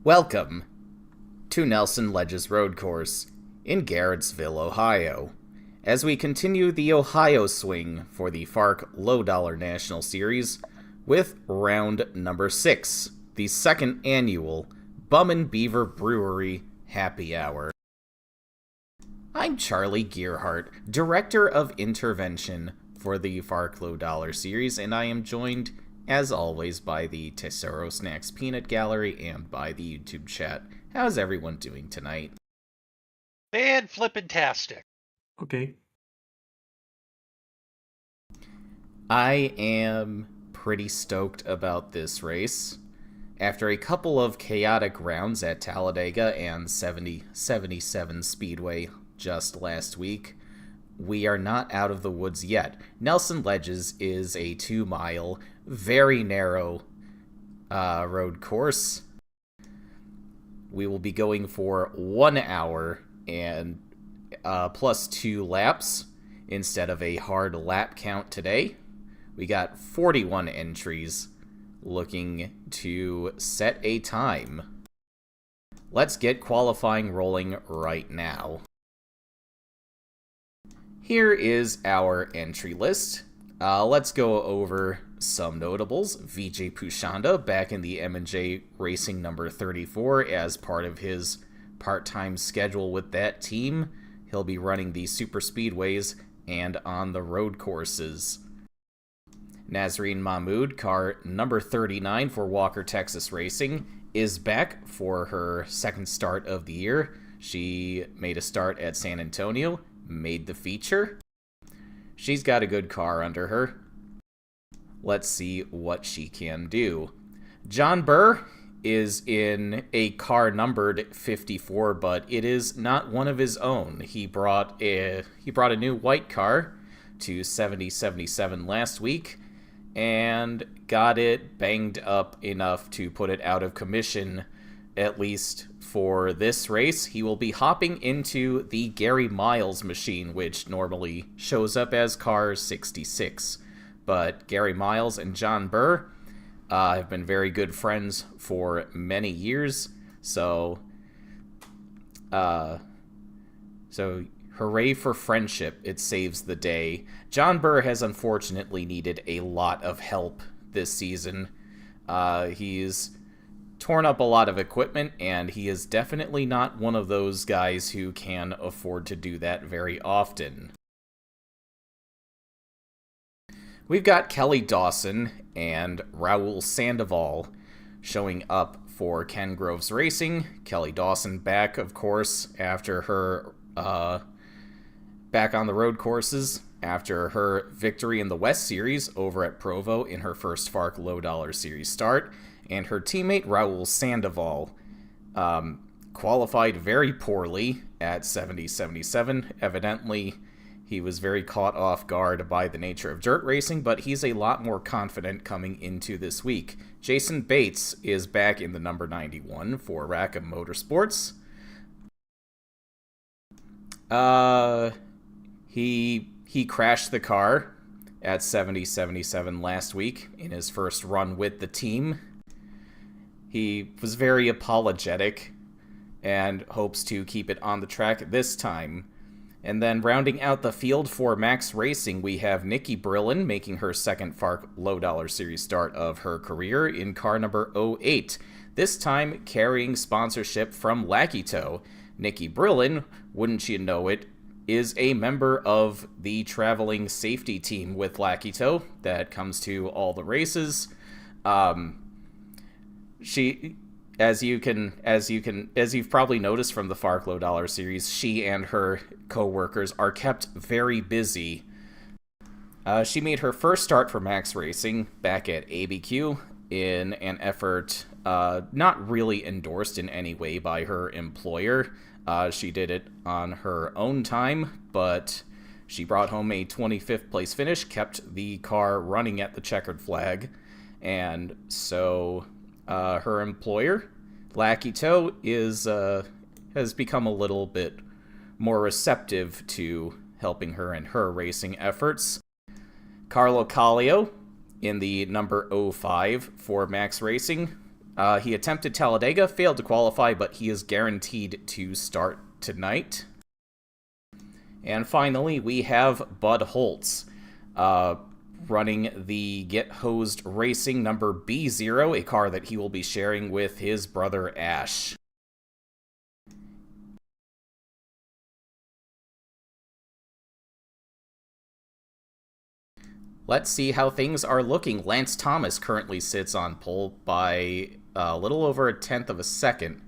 Welcome to Nelson Ledge's Road Course in Garrettsville, Ohio, as we continue the Ohio swing for the FARC Lowe Dollar National Series with round number 6, the second annual Bum and Beaver Brewery Happy Hour. I'm Charlie Gearhart, Director of Intervention for the FARC Lowe Dollar Series, and I am joined, as always, by the Tesoro Peanut Gallery and by the YouTube chat. How's everyone doing tonight? Fan-flippin-tastic. Okay. I am pretty stoked about this race. After a couple of chaotic rounds at Talladega and 77 Speedway just last week, we are not out of the woods yet. Nelson Ledges is a 2-mile, very narrow road course. We will be going for 1 hour and plus 2 laps instead of a hard lap count today. We got 41 entries looking to set a time. Let's get qualifying rolling right now. Here is our entry list. Let's go over some notables. Vijay Pushanda back in the M&J Racing number 34 as part of his part-time schedule with that team. He'll be running the super speedways and on the road courses. Nazreen Mahmood, car number 39 for Walker Texas Racing, is back for her second start of the year. She made a start at San Antonio, made the feature. She's got a good car under her. Let's see what she can do. John Burr is in a car numbered 54, but it is not one of his own. He brought a new white car to 77 last week and got it banged up enough to put it out of commission, at least for this race. He will be hopping into the Gary Miles machine, which normally shows up as car 66. But Gary Miles and John Burr have been very good friends for many years, so hooray for friendship, it saves the day. John Burr has unfortunately needed a lot of help this season. He's torn up a lot of equipment, and he is definitely not one of those guys who can afford to do that very often. We've got Kelly Dawson and Raul Sandoval showing up for Ken Groves Racing. Kelly Dawson back, of course, after her back on the road courses after her victory in the West Series over at Provo in her first FARC Lowe Dollar Series start. And her teammate Raul Sandoval qualified very poorly at 77. Evidently, he was very caught off guard by the nature of dirt racing, but he's a lot more confident coming into this week. Jason Bates is back in the number 91 for Rackham Motorsports. He crashed the car at 77 last week in his first run with the team. He was very apologetic and hopes to keep it on the track this time. And then rounding out the field for Max Racing, we have Nikki Brillin making her second FARC Lowe Dollar Series start of her career in car number 08. This time carrying sponsorship from Lackey-Toe. Nikki Brillin, wouldn't you know it, is a member of the traveling safety team with Lackey-Toe that comes to all the races. She, as you've probably noticed from the FARC Lowe Dollar Series, she and her co-workers are kept very busy. She made her first start for Max Racing back at ABQ in an effort not really endorsed in any way by her employer. She did it on her own time, but she brought home a 25th place finish, kept the car running at the checkered flag, and so her employer, Lackey-Toe, has become a little bit more receptive to helping her in her racing efforts. Carlo Kallio in the number 05 for Max Racing He attempted Talladega, failed to qualify, but he is guaranteed to start tonight. And finally, we have Bud Holtz, running the Get Hosed Racing number B0, a car that he will be sharing with his brother Ash. Let's see how things are looking. Lance Thomas currently sits on pole by a little over a tenth of a second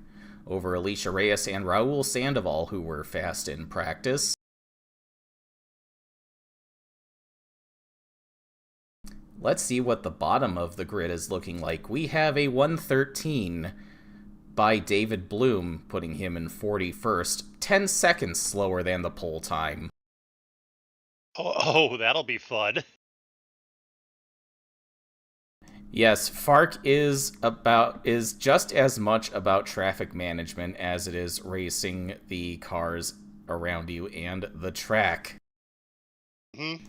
over Alicia Reyes and Raul Sandoval, who were fast in practice. Let's see what the bottom of the grid is looking like. We have a 1:13 by David Bloom, putting him in 41st, 10 seconds slower than the pole time. Oh, that'll be fun. Yes, FARC is just as much about traffic management as it is racing the cars around you and the track. Mm-hmm.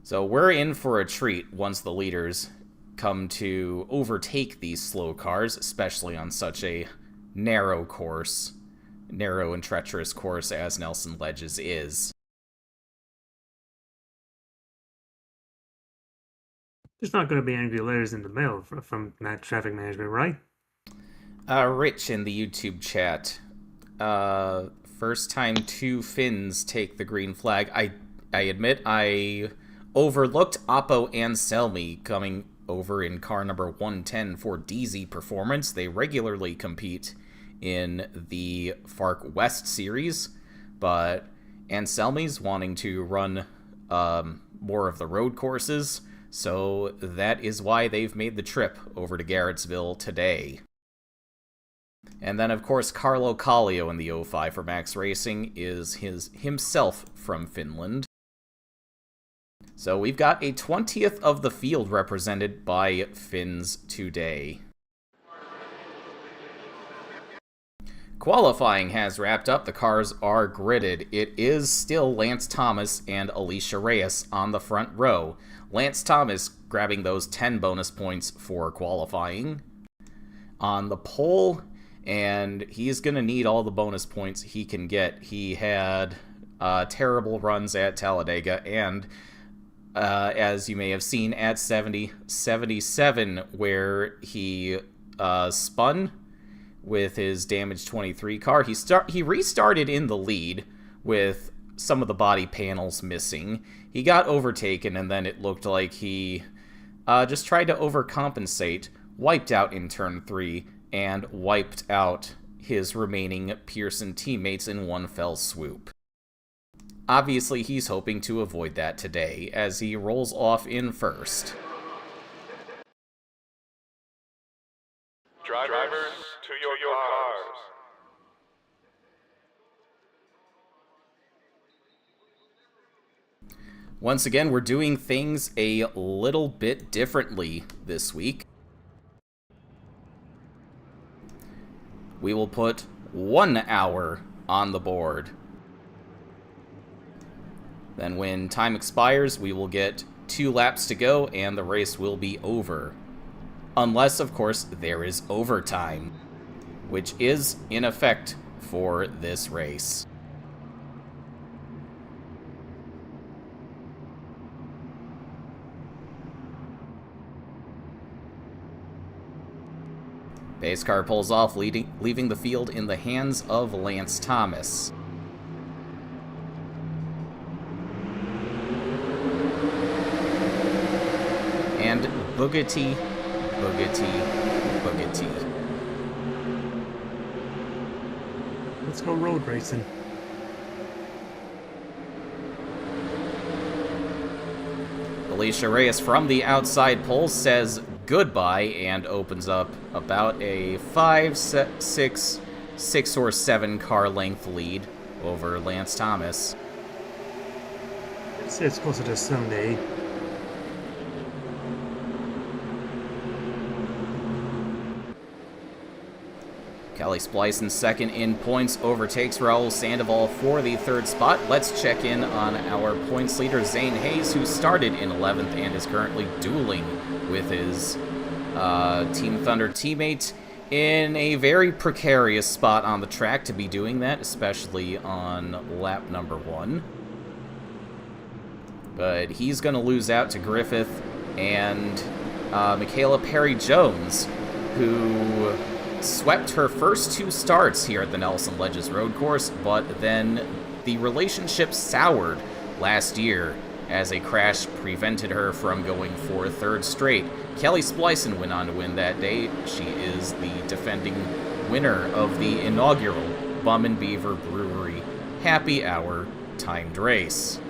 So we're in for a treat once the leaders come to overtake these slow cars, especially on such a narrow and treacherous course as Nelson Ledges is. There's not going to be any letters in the mail from that traffic management, right? Rich in the YouTube chat. First time two Finns take the green flag. I admit I overlooked Oppo and Selmy coming over in car number 110 for DZ Performance. They regularly compete in the FARC West series, but Anselmi's wanting to run more of the road courses, so that is why they've made the trip over to Garrettsville today. And then, of course, Carlo Kallio in the 05 for Max Racing is himself from Finland. So we've got a 20th of the field represented by Finns today. Qualifying has wrapped up. The cars are gridded. It is still Lance Thomas and Alicia Reyes on the front row. Lance Thomas grabbing those 10 bonus points for qualifying on the pole, and he's going to need all the bonus points he can get. He had terrible runs at Talladega, and as you may have seen at 77, where he spun with his damaged 23 car. He restarted in the lead with some of the body panels missing. He got overtaken, and then it looked like he just tried to overcompensate, wiped out in turn 3, and wiped out his remaining Pearson teammates in one fell swoop. Obviously, he's hoping to avoid that today, as he rolls off in first. Drivers, to your cars. Once again, we're doing things a little bit differently this week. We will put 1 hour on the board. Then when time expires, we will get 2 laps to go and the race will be over. Unless, of course, there is overtime, which is in effect for this race. Base car pulls off, leaving the field in the hands of Lance Thomas. And boogity, boogity, boogity. Let's go road racing. Alicia Reyes from the outside pole says goodbye and opens up about a 5, 6 or 7 car length lead over Lance Thomas. I'd say it's closer to 7 to 8. Kelly Splicen second in points, overtakes Raul Sandoval for the 3rd spot. Let's check in on our points leader, Zane Hayes, who started in 11th and is currently dueling with his Team Thunder teammate in a very precarious spot on the track to be doing that, especially on lap number 1. But he's going to lose out to Griffith and Michaela Perry-Jones, who swept her first 2 starts here at the Nelson Ledges Road Course, but then the relationship soured last year as a crash prevented her from going for a 3rd straight. Kelly Splicen went on to win that day. She is the defending winner of the inaugural Bum and Beaver Brewery Happy Hour timed race.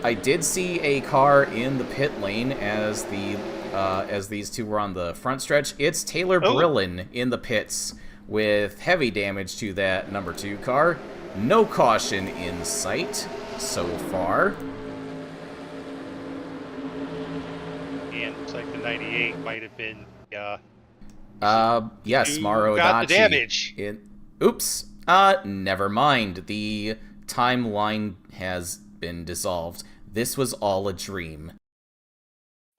I did see a car in the pit lane as these two were on the front stretch. It's Taylor Brillin in the pits with heavy damage to that number 2 car. No caution in sight so far. And looks like the 98 might have been, yes, Mauro got the Daci damage. Oops. Never mind. The timeline has been dissolved. This was all a dream.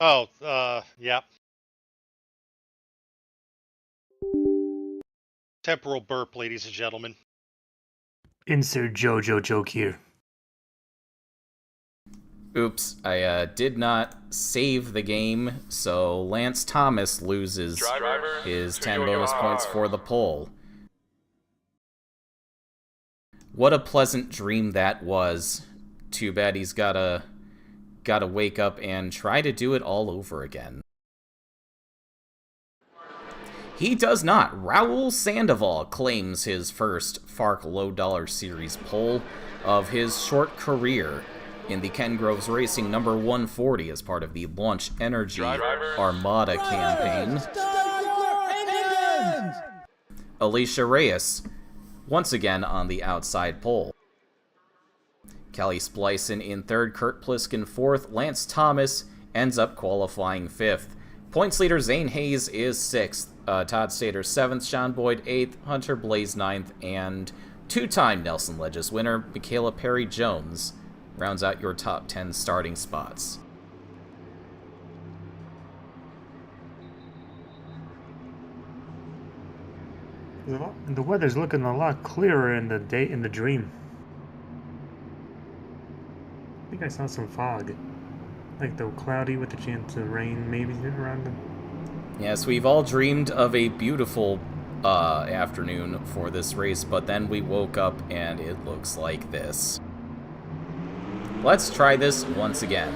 Oh, yeah. Temporal burp, ladies and gentlemen. Insert JoJo joke here. Oops, I did not save the game, so Lance Thomas loses his 10 bonus points for the pole. What a pleasant dream that was. Too bad he's gotta wake up and try to do it all over again. He does not. Raul Sandoval claims his first FARC Lowe Dollar Series pole of his short career in the Ken Groves Racing number 140 as part of the Launch Energy Armada campaign. Alicia Reyes, once again on the outside pole. Kelly Splicen in 3rd, Kurt Pliskin 4th, Lance Thomas ends up qualifying 5th. Points leader Zane Hayes is 6th, Todd Stater 7th, Sean Boyd 8th, Hunter Blaze 9th, and 2-time Nelson Ledges winner Michaela Perry-Jones rounds out your top 10 starting spots. The weather's looking a lot clearer in the dream. I think I saw some fog. Like the cloudy with the chance of rain maybe around them. Yes, we've all dreamed of a beautiful afternoon for this race, but then we woke up and it looks like this. Let's try this once again.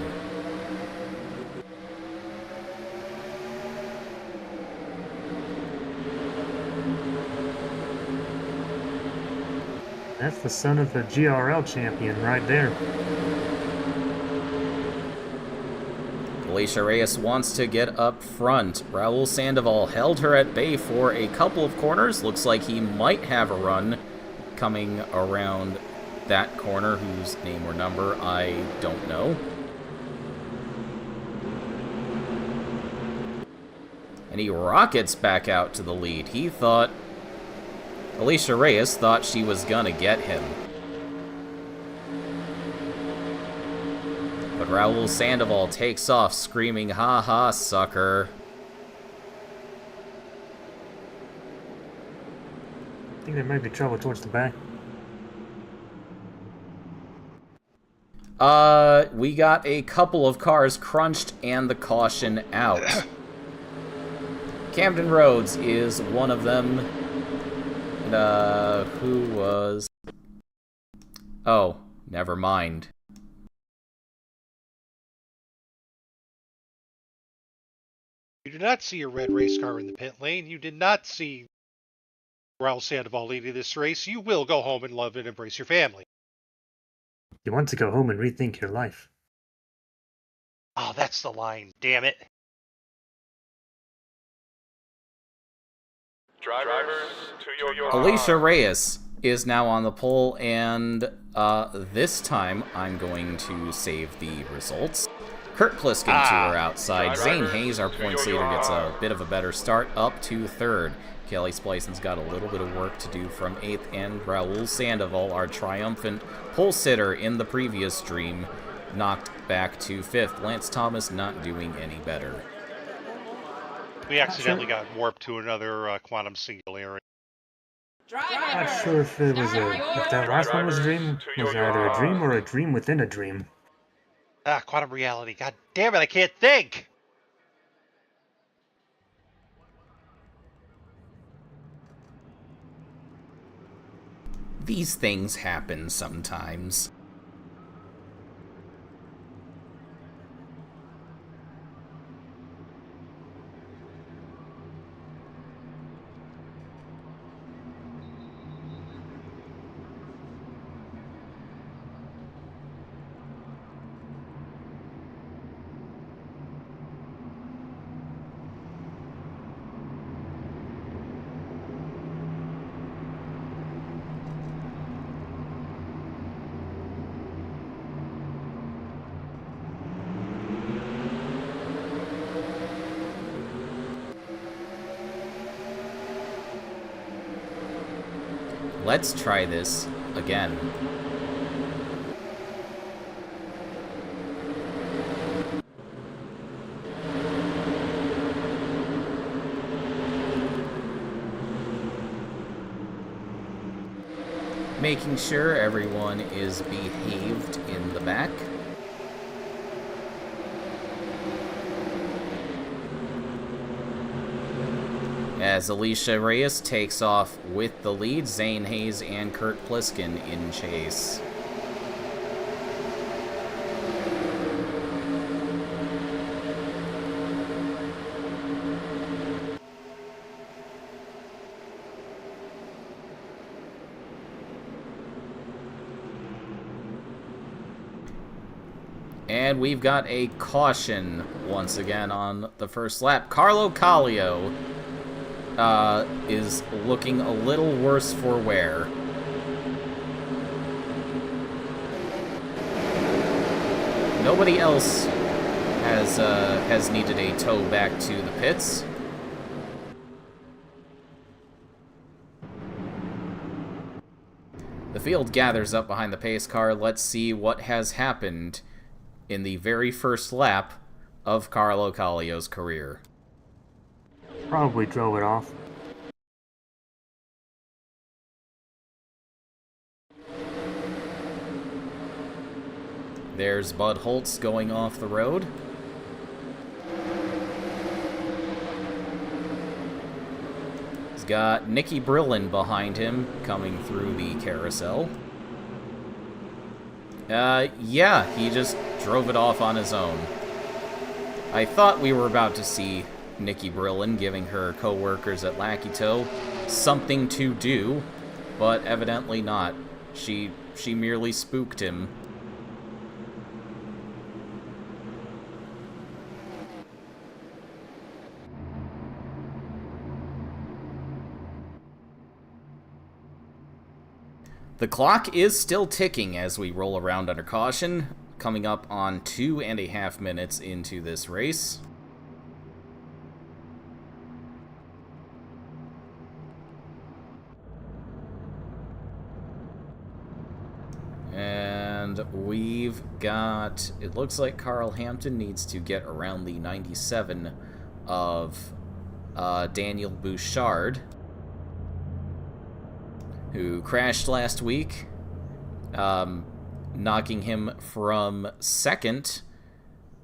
That's the son of the GRL champion right there. Alicia Reyes wants to get up front. Raul Sandoval held her at bay for a couple of corners. Looks like he might have a run coming around that corner, whose name or number I don't know. And he rockets back out to the lead. Alicia Reyes thought she was gonna get him. But Raul Sandoval takes off, screaming, "Ha ha, sucker." I think there might be trouble towards the back. We got a couple of cars crunched and the caution out. Camden Rhodes is one of them. And, who was... Oh, never mind. You did not see a red race car in the pit lane. You did not see Raul Sandoval leading this race. You will go home and love and embrace your family. You want to go home and rethink your life. Oh, that's the line. Damn it. Drivers to your Alicia Reyes is now on the pole, and this time I'm going to save the results. Kurt Pliskin to our outside. Zane Hayes, our points leader, gets a bit of a better start up to 3rd. Kelly Splicen's got a little bit of work to do from 8th, and Raul Sandoval, our triumphant pole sitter in the previous stream, knocked back to 5th. Lance Thomas not doing any better. We accidentally got warped to another quantum singularity. Not sure if it was if that last one was a dream, was either a dream or a dream within a dream. Quantum reality. God damn it, I can't think! These things happen sometimes. Let's try this again. Making sure everyone is behaved in the back. As Alicia Reyes takes off with the lead, Zane Hayes and Kurt Pliskin in chase. And we've got a caution once again on the first lap. Carlo Kallio is looking a little worse for wear. Nobody else has needed a tow back to the pits. The field gathers up behind the pace car. Let's see what has happened in the very first lap of Carlo Kallio's career. Probably drove it off. There's Bud Holtz going off the road. He's got Nicky Brillin behind him coming through the carousel. Yeah, he just drove it off on his own. I thought we were about to see Nicky Brillin giving her co-workers at Lackey Toe something to do, but evidently not. She merely spooked him. The clock is still ticking as we roll around under caution, coming up on 2.5 minutes into this race. And we've got, it looks like Carl Hampton needs to get around the 97 of Daniel Bouchard, who crashed last week, knocking him from 2nd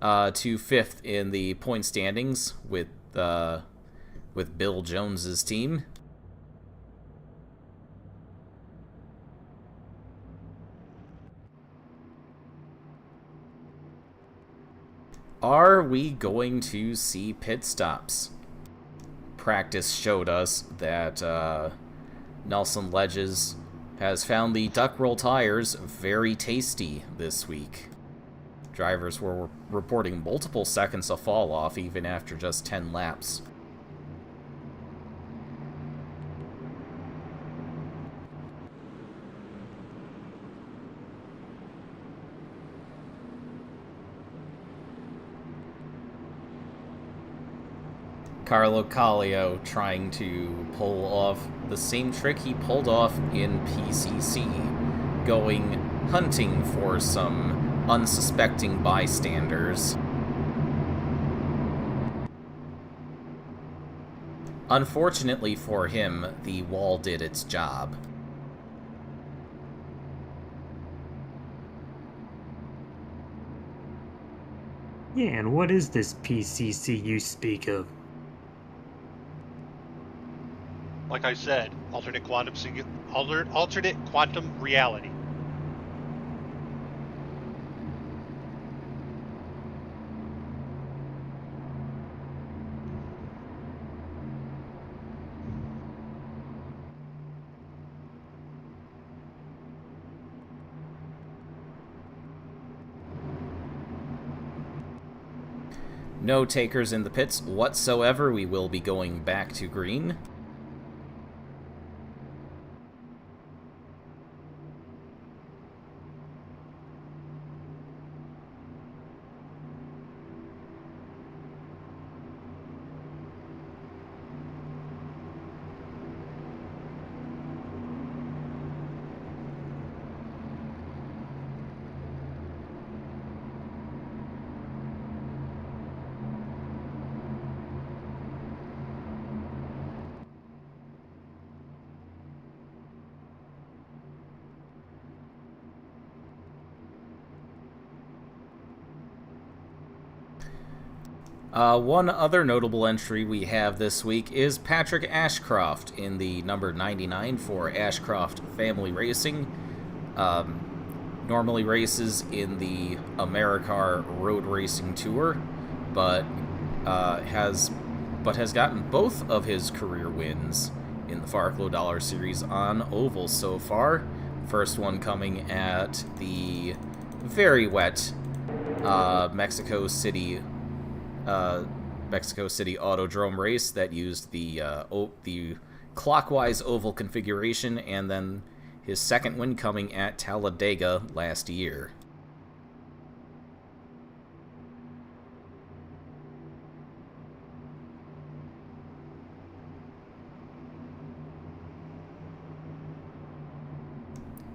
to 5th in the point standings with Bill Jones's team. Are we going to see pit stops? Practice showed us that Nelson Ledges has found the duck roll tires very tasty this week. Drivers were reporting multiple seconds of fall off even after just 10 laps. Carlo Kallio trying to pull off the same trick he pulled off in PCC, going hunting for some unsuspecting bystanders. Unfortunately for him, the wall did its job. Yeah, and what is this PCC you speak of? Like I said, alternate quantum reality. No takers in the pits whatsoever. We will be going back to green. One other notable entry we have this week is Patrick Ashcroft in the number 99 for Ashcroft Family Racing. Normally races in the Americar Road Racing Tour, but has gotten both of his career wins in the FARC Lowe Dollar Series on ovals so far. First one coming at the very wet Mexico City Autodrome race that used the clockwise oval configuration, and then his second win coming at Talladega last year.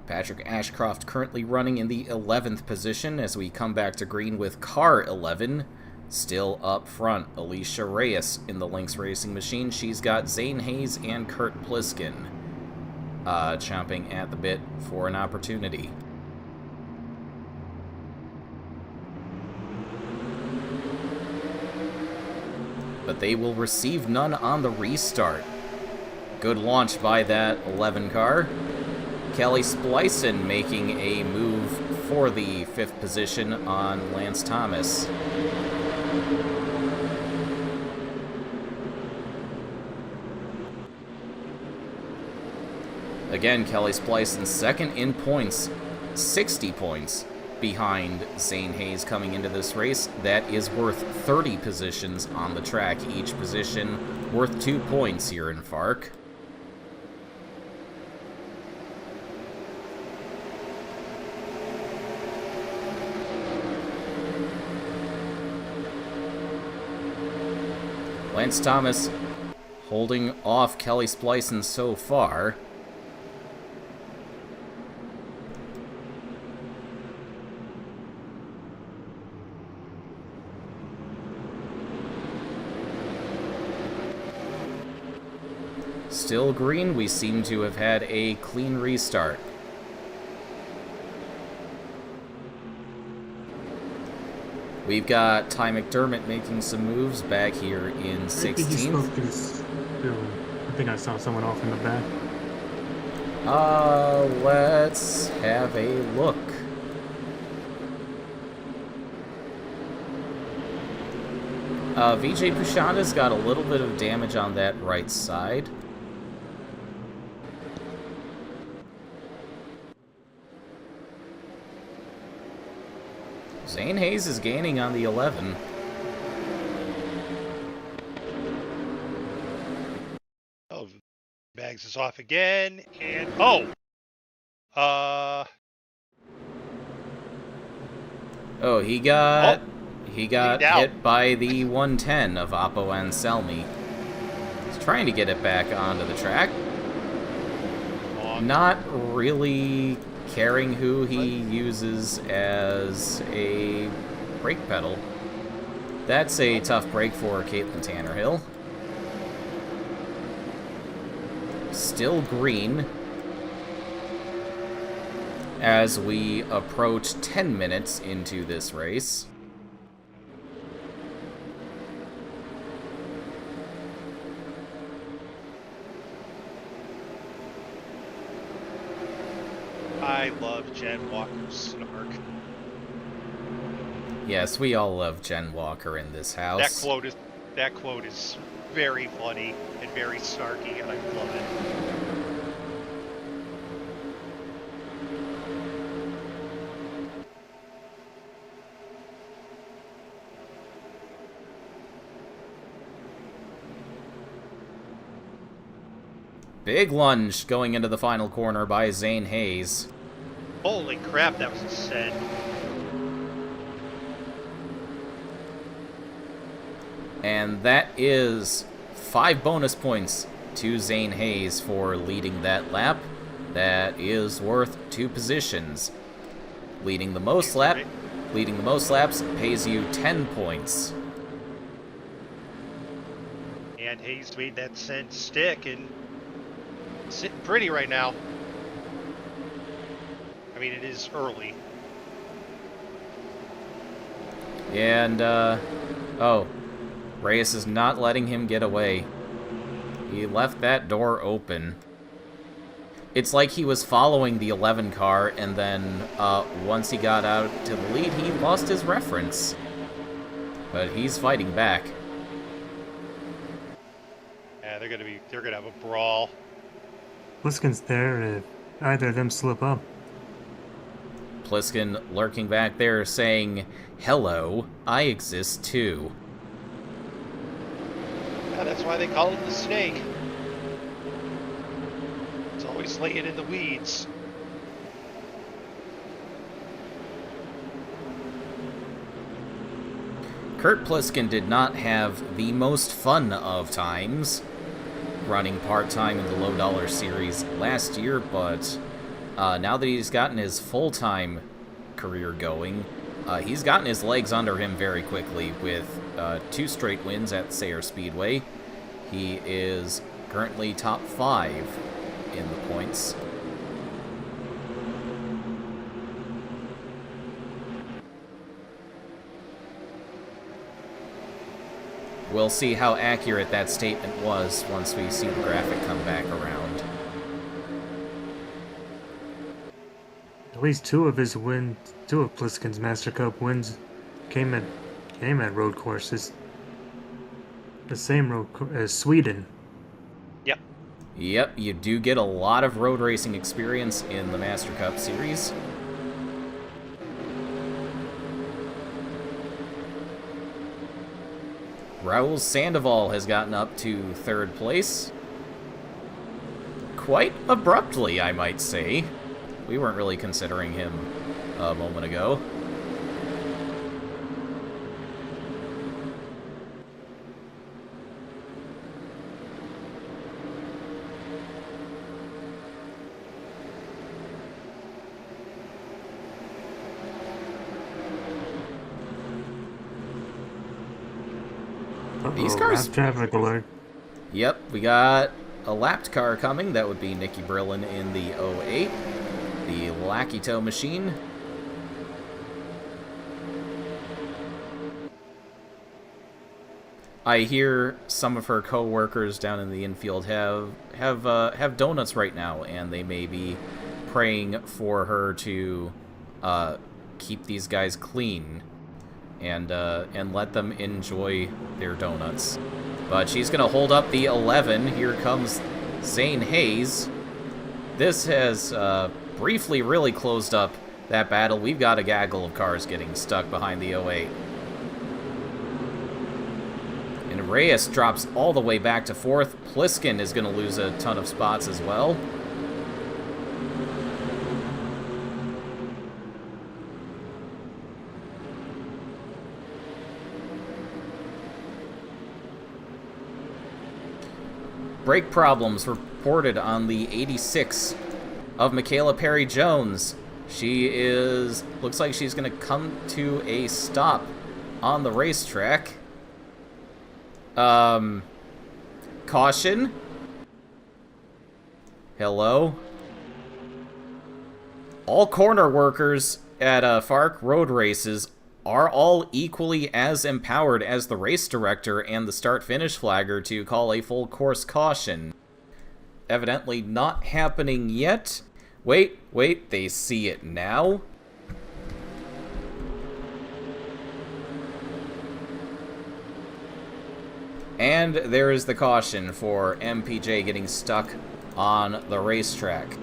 Patrick Ashcroft currently running in the 11th position as we come back to green with car 11. Still up front, Alicia Reyes in the Lynx Racing Machine. She's got Zane Hayes and Kurt Pliskin chomping at the bit for an opportunity. But they will receive none on the restart. Good launch by that 11 car. Kelly Splicin making a move for the 5th position on Lance Thomas. Again, Kelly Splicin second in points, 60 points behind Zane Hayes coming into this race. That is worth 30 positions on the track, each position worth 2 points here in FARC. Lance Thomas holding off Kelly Splicin so far. Still green, we seem to have had a clean restart. We've got Ty McDermott making some moves back here in 16th. I think I saw someone off in the back. Let's have a look. VJ Pushanda's got a little bit of damage on that right side. Zane Hayes is gaining on the 11. Oh, Bags is off again, and he got hit by the 110 of Oppo Anselmi. He's trying to get it back onto the track. Not really caring who he uses as a brake pedal. That's a tough break for Caitlin Tannerhill. Still green as we approach 10 minutes into this race. I love Jen Walker's snark. Yes, we all love Jen Walker in this house. That quote is very funny and very snarky, and I love it. Big lunge going into the final corner by Zane Hayes. Holy crap, that was a send. And that is 5 bonus points to Zane Hayes for leading that lap. That is worth 2 positions. Leading the most laps pays you 10 points. And Hayes made that send stick and sitting pretty right now. I mean, it is early. And, oh, Reyes is not letting him get away. He left that door open. It's like he was following the 11 car, and then, once he got out to the lead, he lost his reference. But he's fighting back. Yeah, they're gonna have a brawl. Pliskin's there if either of them slip up. Pliskin lurking back there saying, "Hello, I exist too." Yeah, that's why they call him the snake. He's always laying in the weeds. Kurt Pliskin did not have the most fun of times running part-time in the Lowe Dollar series last year, but now that he's gotten his full-time career going, he's gotten his legs under him very quickly with 2 straight wins at Sayre Speedway. He is currently top 5 in the points. We'll see how accurate that statement was once we see the graphic come back around. At least 2 of Pliskin's Master Cup wins came at road courses. The same road as Sweden. Yep. Yep, you do get a lot of road racing experience in the Master Cup series. Raul Sandoval has gotten up to 3rd place. Quite abruptly, I might say. We weren't really considering him a moment ago. These cars... Traffic alert. Yep, we got a lapped car coming. That would be Nicky Brillin in the 08. The Lackey Tow machine. I hear some of her co-workers down in the infield have donuts right now, and they may be praying for her to keep these guys clean and let them enjoy their donuts. But she's gonna hold up the 11. Here comes Zane Hayes. This has briefly really closed up that battle. We've got a gaggle of cars getting stuck behind the 08. And Reyes drops all the way back to 4th. Pliskin is going to lose a ton of spots as well. Brake problems reported on the 86 of Michaela Perry-Jones. She is... looks like she's going to come to a stop on the racetrack. Caution. Hello? All corner workers at FARC road races are all equally as empowered as the race director and the start-finish flagger to call a full course caution. Evidently not happening yet. Wait, they see it now? And there is the caution for MPJ getting stuck on the racetrack.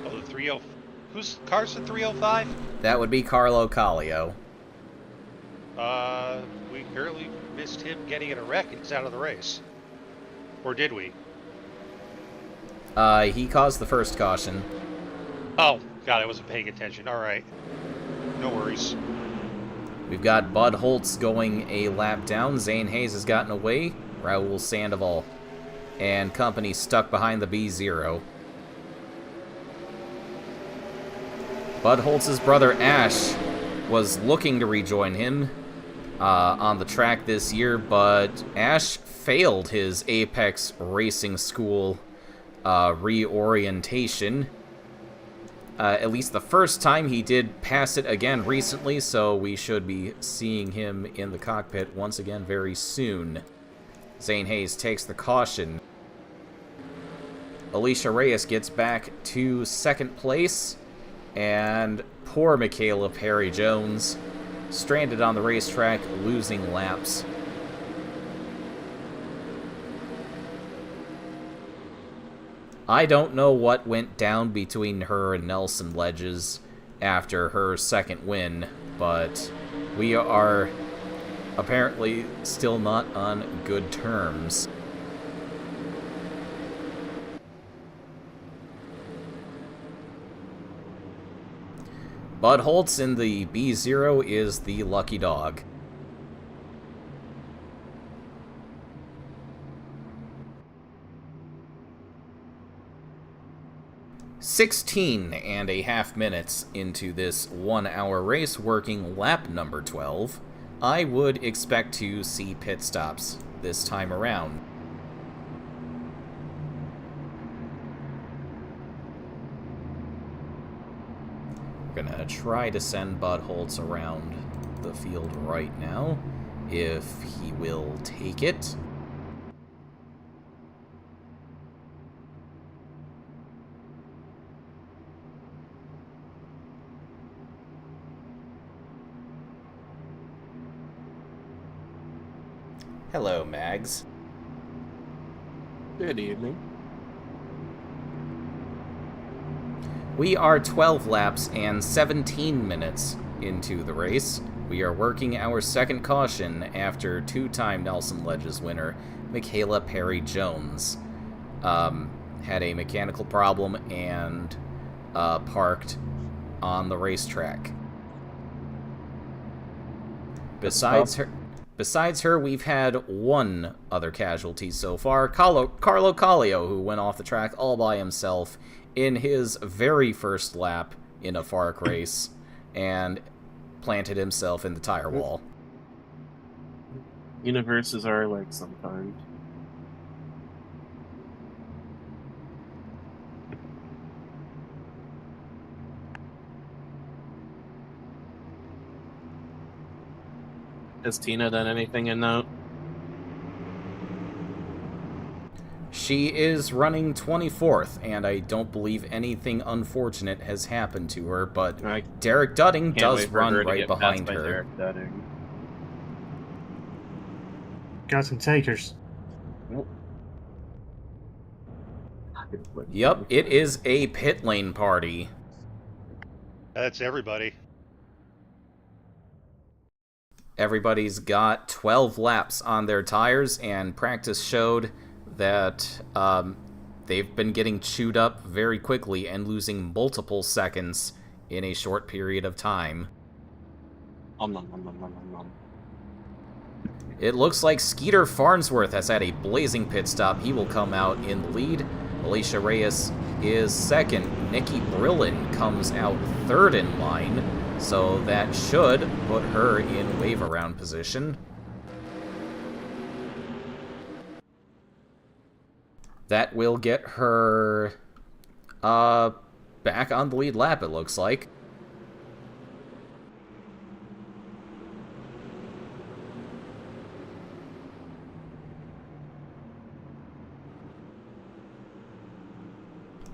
Oh, the 30... Whose car's the 305? That would be Carlo Collio. We apparently missed him getting in a wreck and he's out of the race. Or did we? He caused the first caution. Oh, God, I wasn't paying attention. Alright. No worries. We've got Bud Holtz going a lap down. Zane Hayes has gotten away. Raul Sandoval and company stuck behind the B0. Bud Holtz's brother Ash was looking to rejoin him on the track this year, but Ash failed his Apex Racing School reorientation. At least the first time. He did pass it again recently, so we should be seeing him in the cockpit once again very soon. Zane Hayes takes the caution. Alicia Reyes gets back to second place, and poor Michaela Perry-Jones stranded on the racetrack, losing laps. I don't know what went down between her and Nelson Ledges after her second win, but we are apparently still not on good terms. Bud Holtz in the B0 is the lucky dog. .5 minutes into this 1 hour race, working lap number 12. I would expect to see pit stops this time around. We're gonna try to send Bud Holtz around the field right now, if he will take it. Hello, Mags. Good evening. We are 12 laps and 17 minutes into the race. We are working our second caution after two-time Nelson Ledges winner Michaela Perry-Jones had a mechanical problem and parked on the racetrack. Besides her, we've had one other casualty so far, Carlo Collio, who went off the track all by himself in his very first lap in a FARC race and planted himself in the tire wall. Universes are like sometimes. Has Tina done anything in note? She is running 24th, and I don't believe anything unfortunate has happened to her, but Derek Dudding does run right behind her. Got some takers. Yep, it is a pit lane party. That's everybody. Everybody's got 12 laps on their tires, and practice showed that they've been getting chewed up very quickly and losing multiple seconds in a short period of time. It looks like Skeeter Farnsworth has had a blazing pit stop. He will come out in the lead. Alicia Reyes is second. Nikki Brillin comes out third in line, so that should put her in wave-around position. That will get her back on the lead lap, it looks like.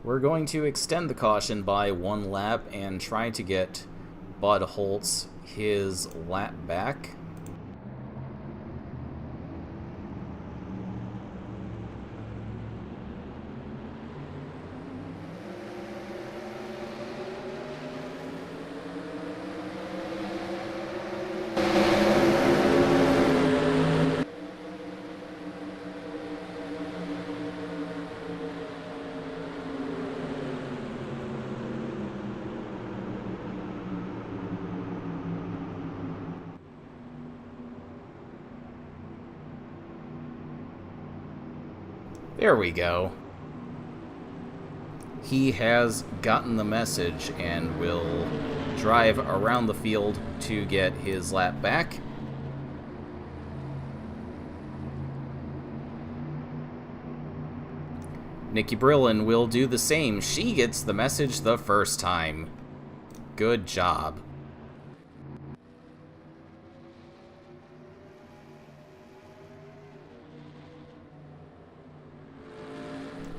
We're going to extend the caution by 1 lap and try to get Bud Holtz his lap back. There we go. He has gotten the message and will drive around the field to get his lap back. Nikki Brillin will do the same. She gets the message the first time. Good job.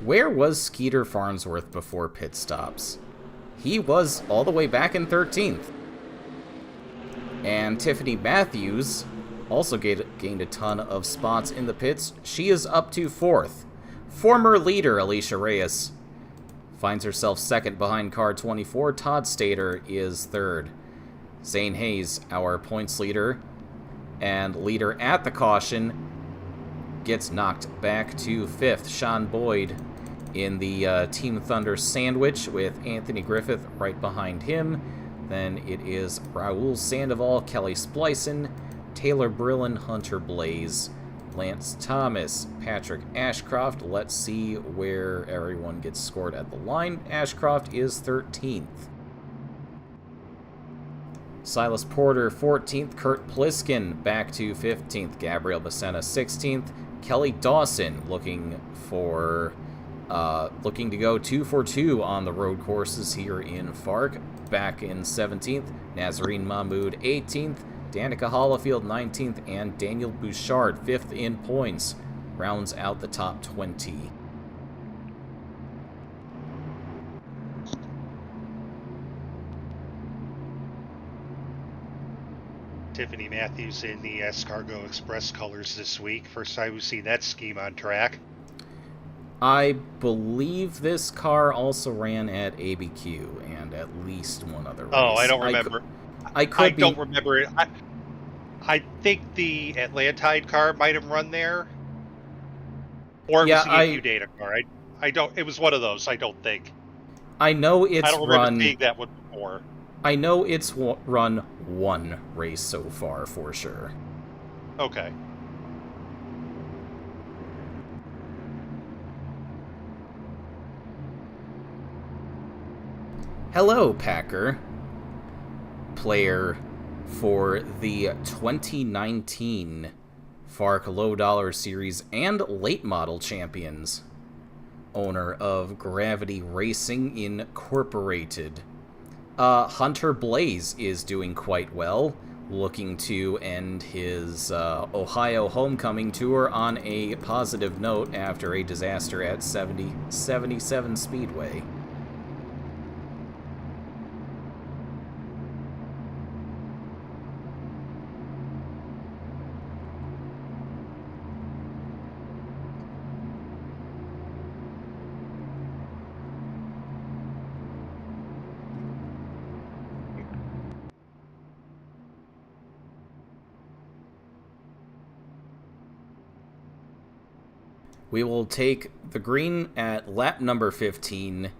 Where was Skeeter Farnsworth before pit stops? He was all the way back in 13th. And Tiffany Matthews also gained a ton of spots in the pits. She is up to 4th. Former leader Alicia Reyes finds herself second behind car 24. Todd Stater is 3rd. Zane Hayes, our points leader and leader at the caution, gets knocked back to 5th. Sean Boyd in the Team Thunder sandwich with Anthony Griffith right behind him. Then it is Raul Sandoval, Kelly Splicin, Taylor Brillin, Hunter Blaze, Lance Thomas, Patrick Ashcroft. Let's see where everyone gets scored at the line. Ashcroft is 13th. Silas Porter, 14th. Kurt Pliskin back to 15th. Gabriel Bassena, 16th. Kelly Dawson looking to go 2 for 2 on the road courses here in FARC, back in 17th. Nazarene Mahmood, 18th. Danica Hollifield, 19th. And Daniel Bouchard, 5th in points, rounds out the top 20. Tiffany Matthews in the Escargot Express colors this week. First time we've seen that scheme on track. I believe this car also ran at ABQ and at least one other race. Oh, I don't remember. I don't remember it. I think the Atlantide car might have run there. Or it was the AQ Data car. I don't. It was one of those, I don't think. I know it's I don't remember seeing that one before. I know it's run one race so far, for sure. Okay. Hello, Packer. Player for the 2019 FARC Lowe Dollar Series and Late Model Champions. Owner of Gravity Racing Incorporated. Hunter Blaze is doing quite well, looking to end his Ohio homecoming tour on a positive note after a disaster at 77 Speedway. We will take the green at lap number 15,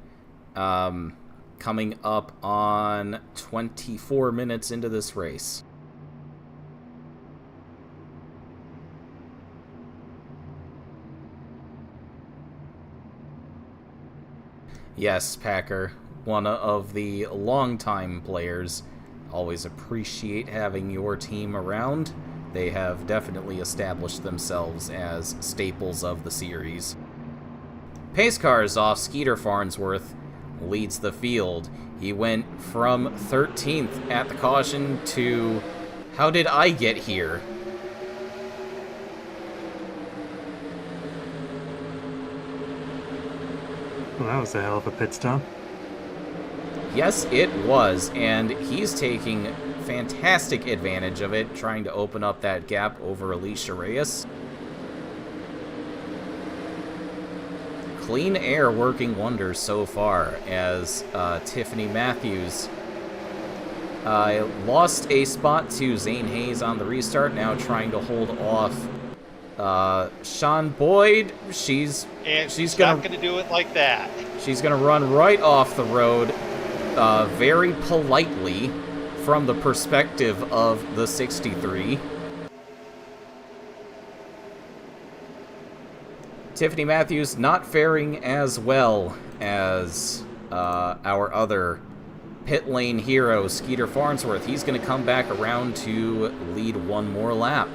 coming up on 24 minutes into this race. Yes, Packer, one of the longtime players. Always appreciate having your team around. They have definitely established themselves as staples of the series. Pace cars off Skeeter Farnsworth leads the field. He went from 13th at the caution to... How did I get here? Well, that was a hell of a pit stop. Yes, it was, and he's taking fantastic advantage of it, trying to open up that gap over Alicia Reyes. Clean air working wonders so far, as Tiffany Matthews lost a spot to Zane Hayes on the restart, now trying to hold off Sean Boyd. She's not gonna do it like that. She's gonna run right off the road, very politely, from the perspective of the 63. Tiffany Matthews not faring as well as our other pit lane hero, Skeeter Farnsworth. He's going to come back around to lead one more lap.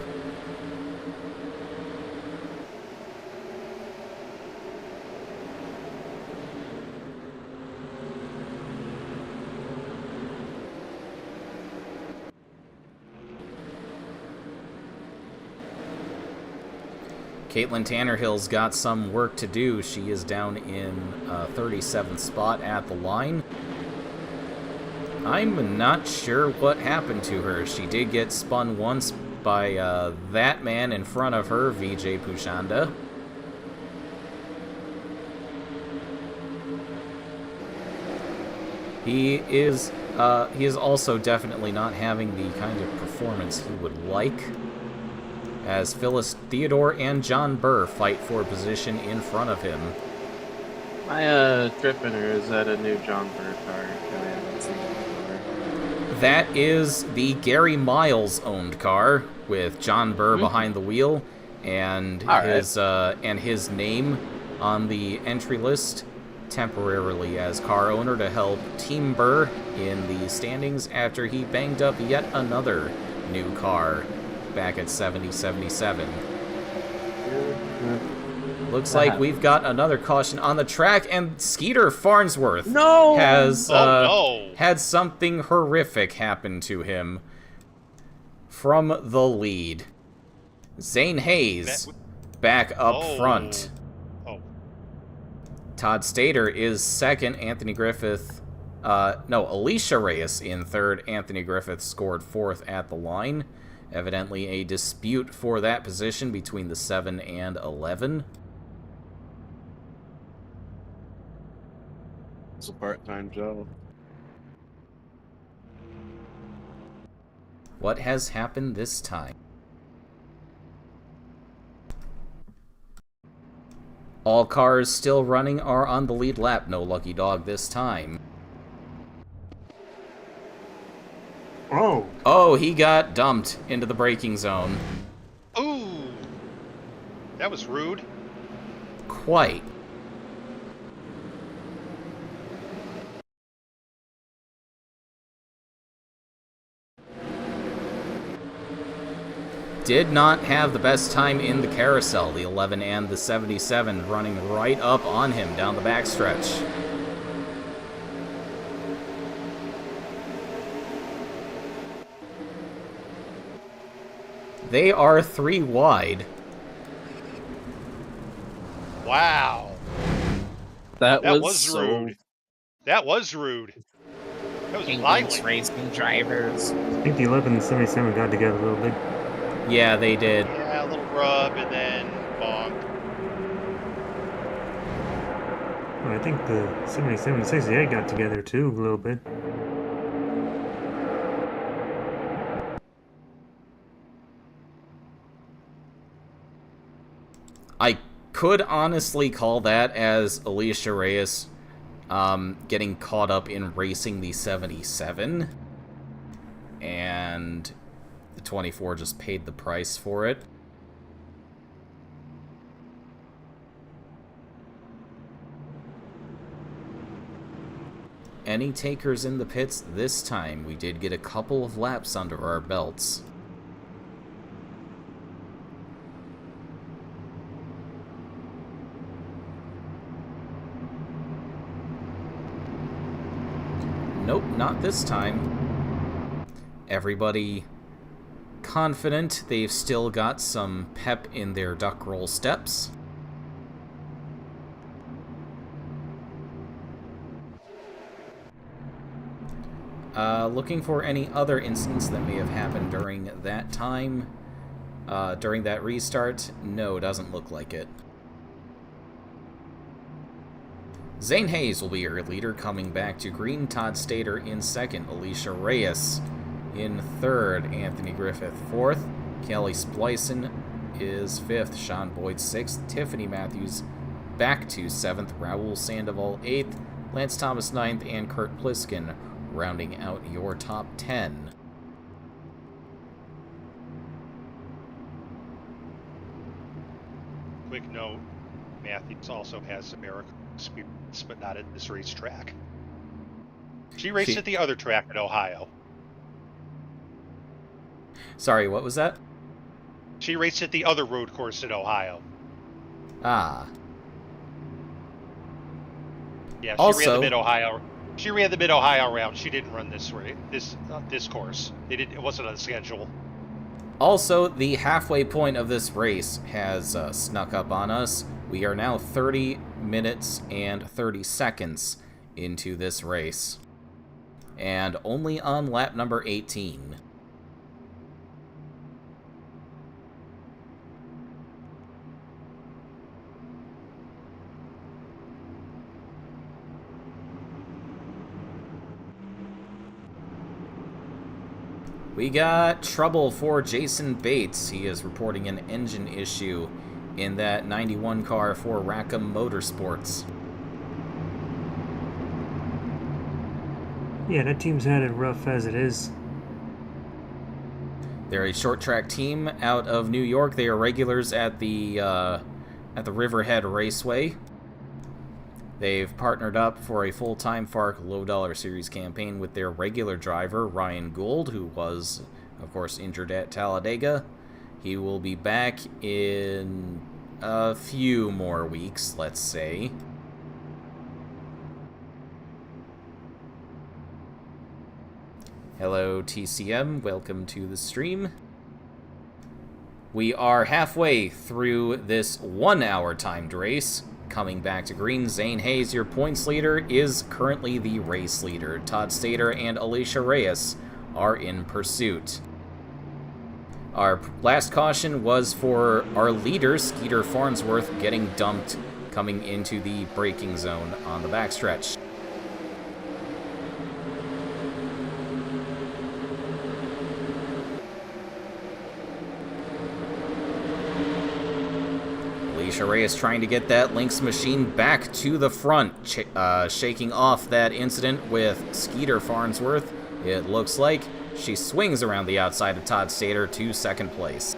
Caitlin Tannerhill's got some work to do. She is down in 37th spot at the line. I'm not sure what happened to her. She did get spun once by that man in front of her, Vijay Pushanda. He is also definitely not having the kind of performance he would like, as Phyllis Theodore and John Burr fight for position in front of him. My trip in her is that a new John Burr car that I haven't seen before. That is the Gary Miles owned car with John Burr behind the wheel and his name on the entry list temporarily as car owner to help Team Burr in the standings after he banged up yet another new car back at 70-77. Looks like we've got another caution on the track, and Skeeter Farnsworth has had something horrific happen to him from the lead. Zane Hayes back up front. Todd Stater is second. Anthony Griffith... Alicia Reyes in third. Anthony Griffith scored fourth at the line. Evidently a dispute for that position between the 7 and 11. It's a part-time job. What has happened this time? All cars still running are on the lead lap. No lucky dog this time. Oh, he got dumped into the braking zone. Ooh, that was rude. Quite. Did not have the best time in the carousel. The 11 and the 77 running right up on him down the backstretch. They are 3 wide. Wow. That was rude. That was rude. That was English racing drivers. I think the 11 and 77 got together a little bit. Yeah, they did. Yeah, a little rub and then bonk. Well, I think the 77 and 68 got together too a little bit. I could honestly call that as Alicia Reyes getting caught up in racing the 77, and the 24 just paid the price for it. any takers in the pits this time. We did get a couple of laps under our belts. Nope, not this time. Everybody confident. They've still got some pep in their duck roll steps. Looking for any other incidents that may have happened during that time, during that restart. No, doesn't look like it. Zane Hayes will be your leader, coming back to green. Todd Stater in second. Alicia Reyes in third. Anthony Griffith fourth. Kelly Splicin is fifth. Sean Boyd sixth. Tiffany Matthews back to seventh. Raul Sandoval eighth. Lance Thomas ninth. And Kurt Pliskin rounding out your top 10. Quick note, Matthews also has some American experience, but not at this racetrack. She raced at the other track in Ohio. Sorry, what was that? She raced at the other road course in Ohio. Ah. Yeah, she ran the Mid-Ohio. She ran the Mid-Ohio round. She didn't run this course. It wasn't on the schedule. Also, the halfway point of this race has snuck up on us. We are now 30 minutes and 30 seconds into this race. And only on lap number 18. We got trouble for Jason Bates. He is reporting an engine issue in that 91 car for Rackham Motorsports. Yeah, that team's had it rough as it is. They're a short track team out of New York. They are regulars at the Riverhead Raceway. They've partnered up for a full-time FARC Lowe Dollar Series campaign with their regular driver, Ryan Gould, who was, of course, injured at Talladega. He will be back in a few more weeks, let's say. Hello, TCM. Welcome to the stream. We are halfway through this 1-hour timed race. Coming back to green, Zane Hayes, your points leader, is currently the race leader. Todd Stater and Alicia Reyes are in pursuit. Our last caution was for our leader, Skeeter Farnsworth, getting dumped coming into the braking zone on the backstretch. Alicia Reyes trying to get that Lynx machine back to the front, shaking off that incident with Skeeter Farnsworth. It looks like she swings around the outside of Todd Stater to second place.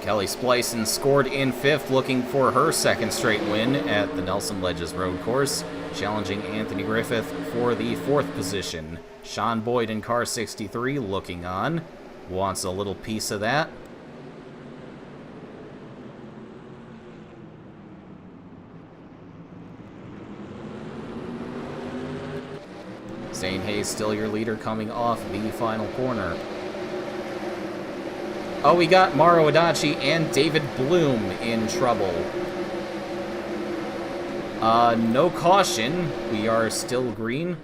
Kelly Splicin scored in fifth, looking for her second straight win at the Nelson Ledges Road Course, challenging Anthony Griffith for the fourth position. Sean Boyd in car 63 looking on, wants a little piece of that. Zane Hayes still your leader coming off the final corner. Oh, we got Mauro Adachi and David Bloom in trouble. No caution. We are still green.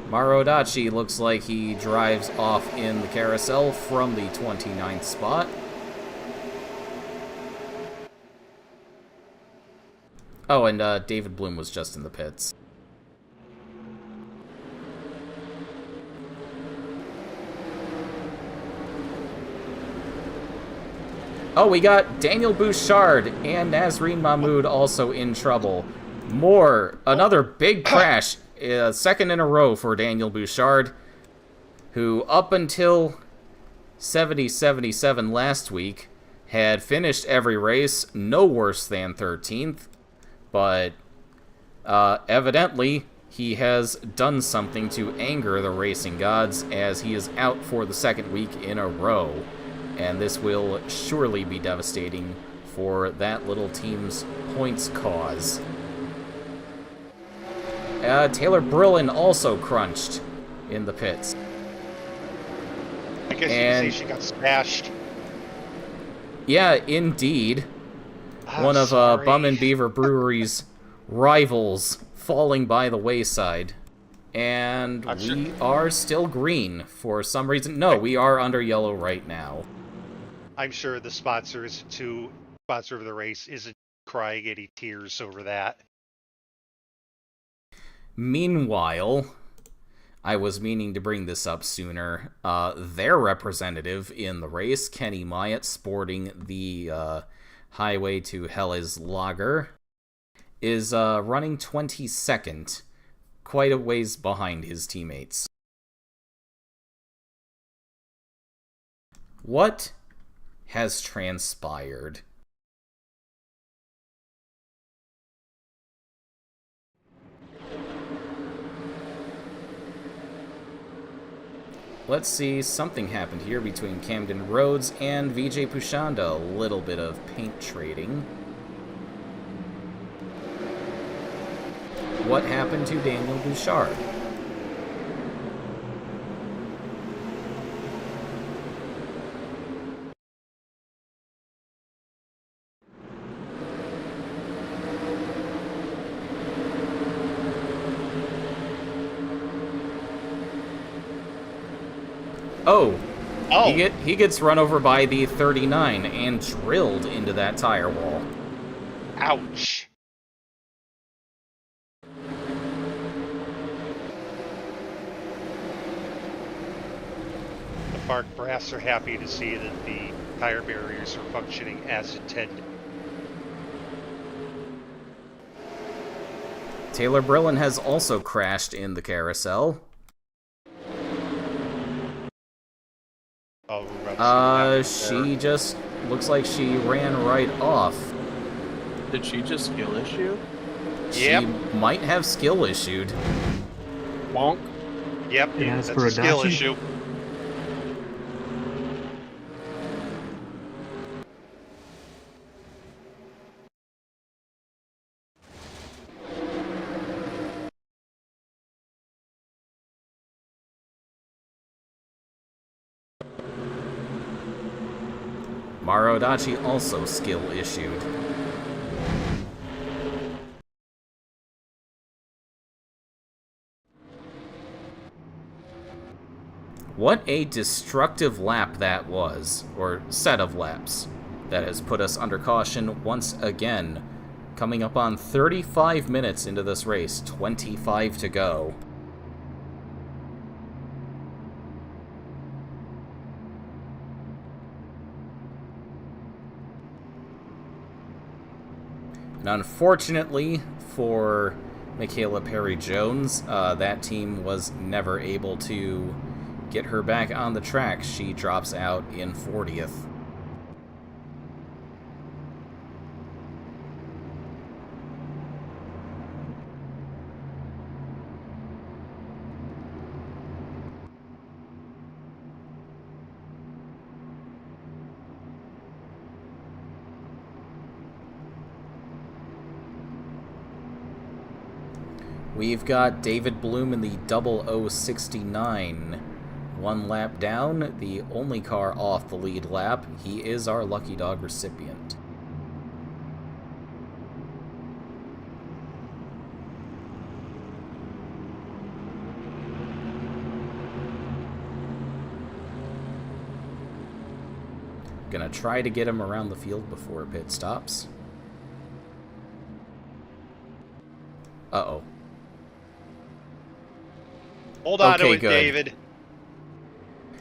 Mauro Adachi looks like he drives off in the carousel from the 29th spot. Oh, and David Bloom was just in the pits. Oh, we got Daniel Bouchard and Nazreen Mahmoud also in trouble. Another big crash, second in a row for Daniel Bouchard, who up until 70-77 last week had finished every race no worse than 13th, but evidently he has done something to anger the racing gods, as he is out for the second week in a row, and this will surely be devastating for that little team's points cause. Taylor Brillin also crunched in the pits. I guess you can say she got smashed. Yeah, indeed. One of Bum and Beaver Brewery's rivals falling by the wayside. And we are still green for some reason. No, we are under yellow right now. I'm sure the sponsor of the race isn't crying any tears over that. Meanwhile, I was meaning to bring this up sooner. Their representative in the race, Kenny Myatt, sporting the Highway to Helles Lager, is running 22nd, quite a ways behind his teammates. What has transpired? Let's see, something happened here between Camden Rhodes and Vijay Pushanda. A little bit of paint trading. What happened to Daniel Bouchard? Oh. He gets run over by the 39 and drilled into that tire wall. Ouch. The FARC brass are happy to see that the tire barriers are functioning as intended. Taylor Brillin has also crashed in the carousel. She just looks like she ran right off. Did she just skill issue? Yep. She might have skill issued. Bonk. Yep, Yeah, that's a skill issue. Marodachi also skill issued. What a destructive lap that was, or set of laps, that has put us under caution once again. Coming up on 35 minutes into this race, 25 to go. And unfortunately for Michaela Perry-Jones, that team was never able to get her back on the track. She drops out in 40th. We've got David Bloom in the 0069. One lap down, the only car off the lead lap. He is our Lucky Dog recipient. Gonna try to get him around the field before pit stops. Uh-oh. Hold on to it, good. David.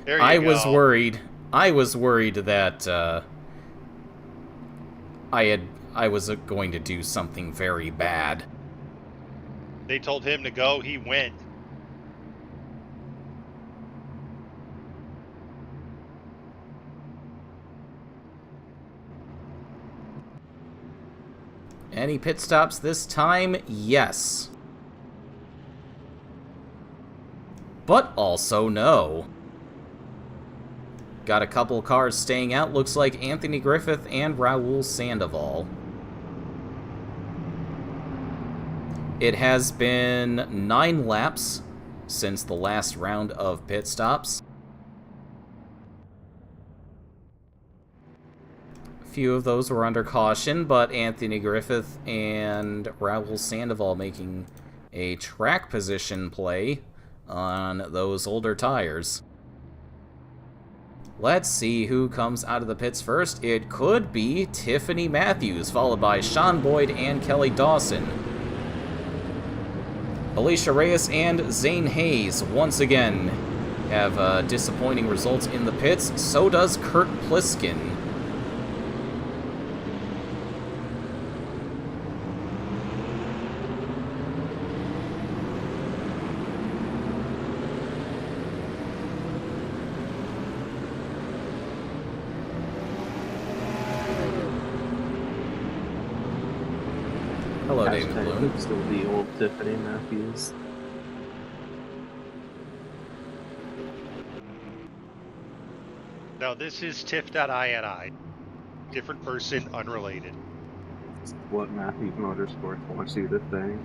There you go. I was worried that I was going to do something very bad. They told him to go, he went. Any pit stops this time? Yes. But also no. Got a couple cars staying out. Looks like Anthony Griffith and Raul Sandoval. It has been 9 laps since the last round of pit stops. A few of those were under caution, but Anthony Griffith and Raul Sandoval making a track position play on those older tires. Let's see who comes out of the pits first. It could be Tiffany Matthews, followed by Sean Boyd and Kelly Dawson. Alicia Reyes and Zane Hayes once again have disappointing results in the pits. So does Kurt Pliskin. Hello, David Bloom. Still the old Tiffany Matthews. No, this is Tiff.ini. Different person, unrelated. It's what Matthews Motorsports wants you to think.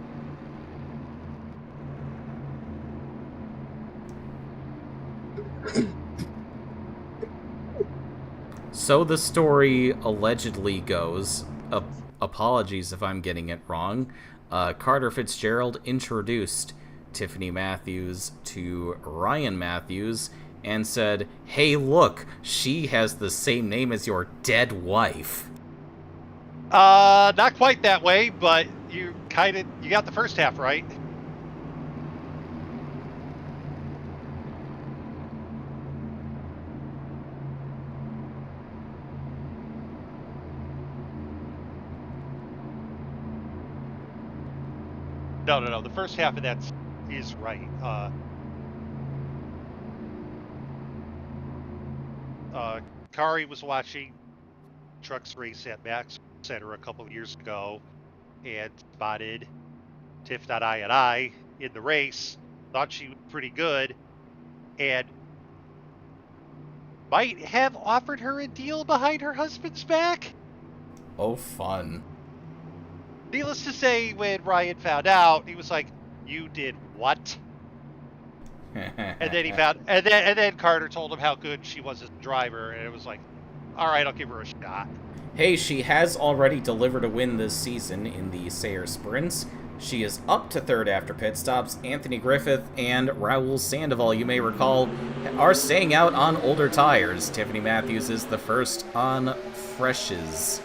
So the story allegedly goes, apologies if I'm getting it wrong, Carter Fitzgerald introduced Tiffany Matthews to Ryan Matthews and said, "Hey, look, she has the same name as your dead wife." Not quite that way, but you got the first half right. No. The first half of that is right. Kari was watching trucks race at Max Center a couple of years ago and spotted Tiff.ini in the race. Thought she was pretty good and might have offered her a deal behind her husband's back. Oh, fun. Needless to say, when Ryan found out, he was like, "You did what?" And then and then Carter told him how good she was as a driver, and it was like, "All right, I'll give her a shot." Hey, she has already delivered a win this season in the Sayre Sprints. She is up to third after pit stops. Anthony Griffith and Raul Sandoval, you may recall, are staying out on older tires. Tiffany Matthews is the first on freshes.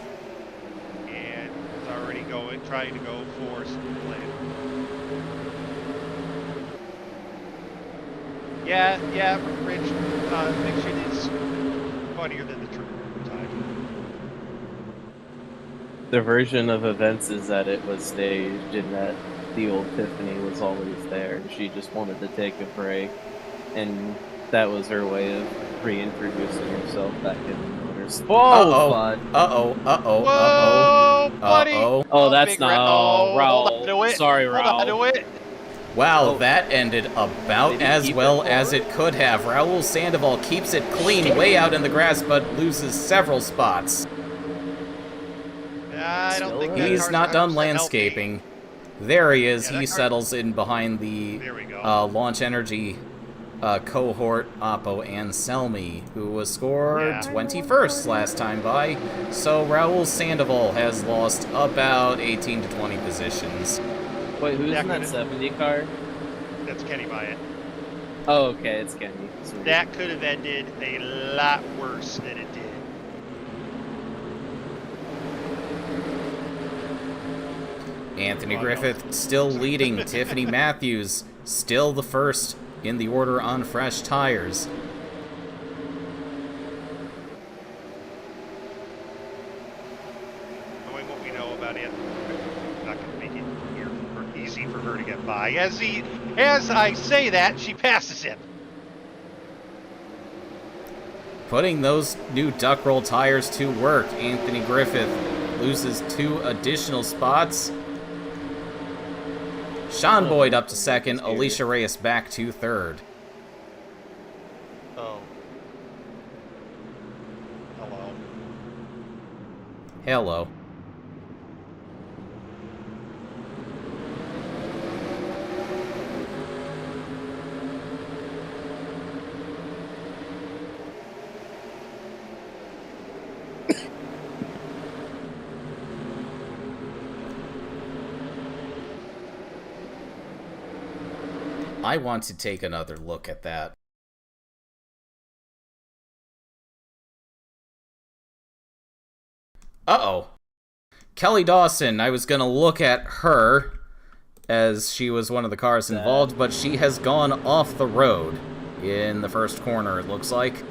Trying to go for split. Yeah, Rich. Fiction is funnier than the truth time. The version of events is that it was staged and that the old Tiffany was always there. She just wanted to take a break, and that was her way of reintroducing herself back in the motors. Whoa, bud. Whoa, buddy. Oh, that's not. Raul. Sorry, Raul. Wow, that ended about as well as it could have. Raul Sandoval keeps it clean way out in the grass, but loses seveul spots. I don't think he's not done landscaping. There he is. He settles in behind the Launch Energy cohort, Oppo Anselmi, who was scored 21st last time by. So Raul Sandoval has lost about 18 to 20 positions. Wait, who's in that 70 car? That's Kenny Myatt. Oh, okay, it's Kenny. Sweet. That could have ended a lot worse than it did. Anthony Griffith still leading. Tiffany Matthews still the first in the order on fresh tires. Knowing what we know about Anthony Griffith, not going to make it easy for her to get by. As I say that, she passes him. Putting those new duck roll tires to work, Anthony Griffith loses 2 additional spots. Sean Boyd up to second, Alicia Reyes back to third. Oh. Hello. Hello. I want to take another look at that. Uh-oh. Kelly Dawson, I was gonna look at her as she was one of the cars involved, but she has gone off the road in the first corner, it looks like.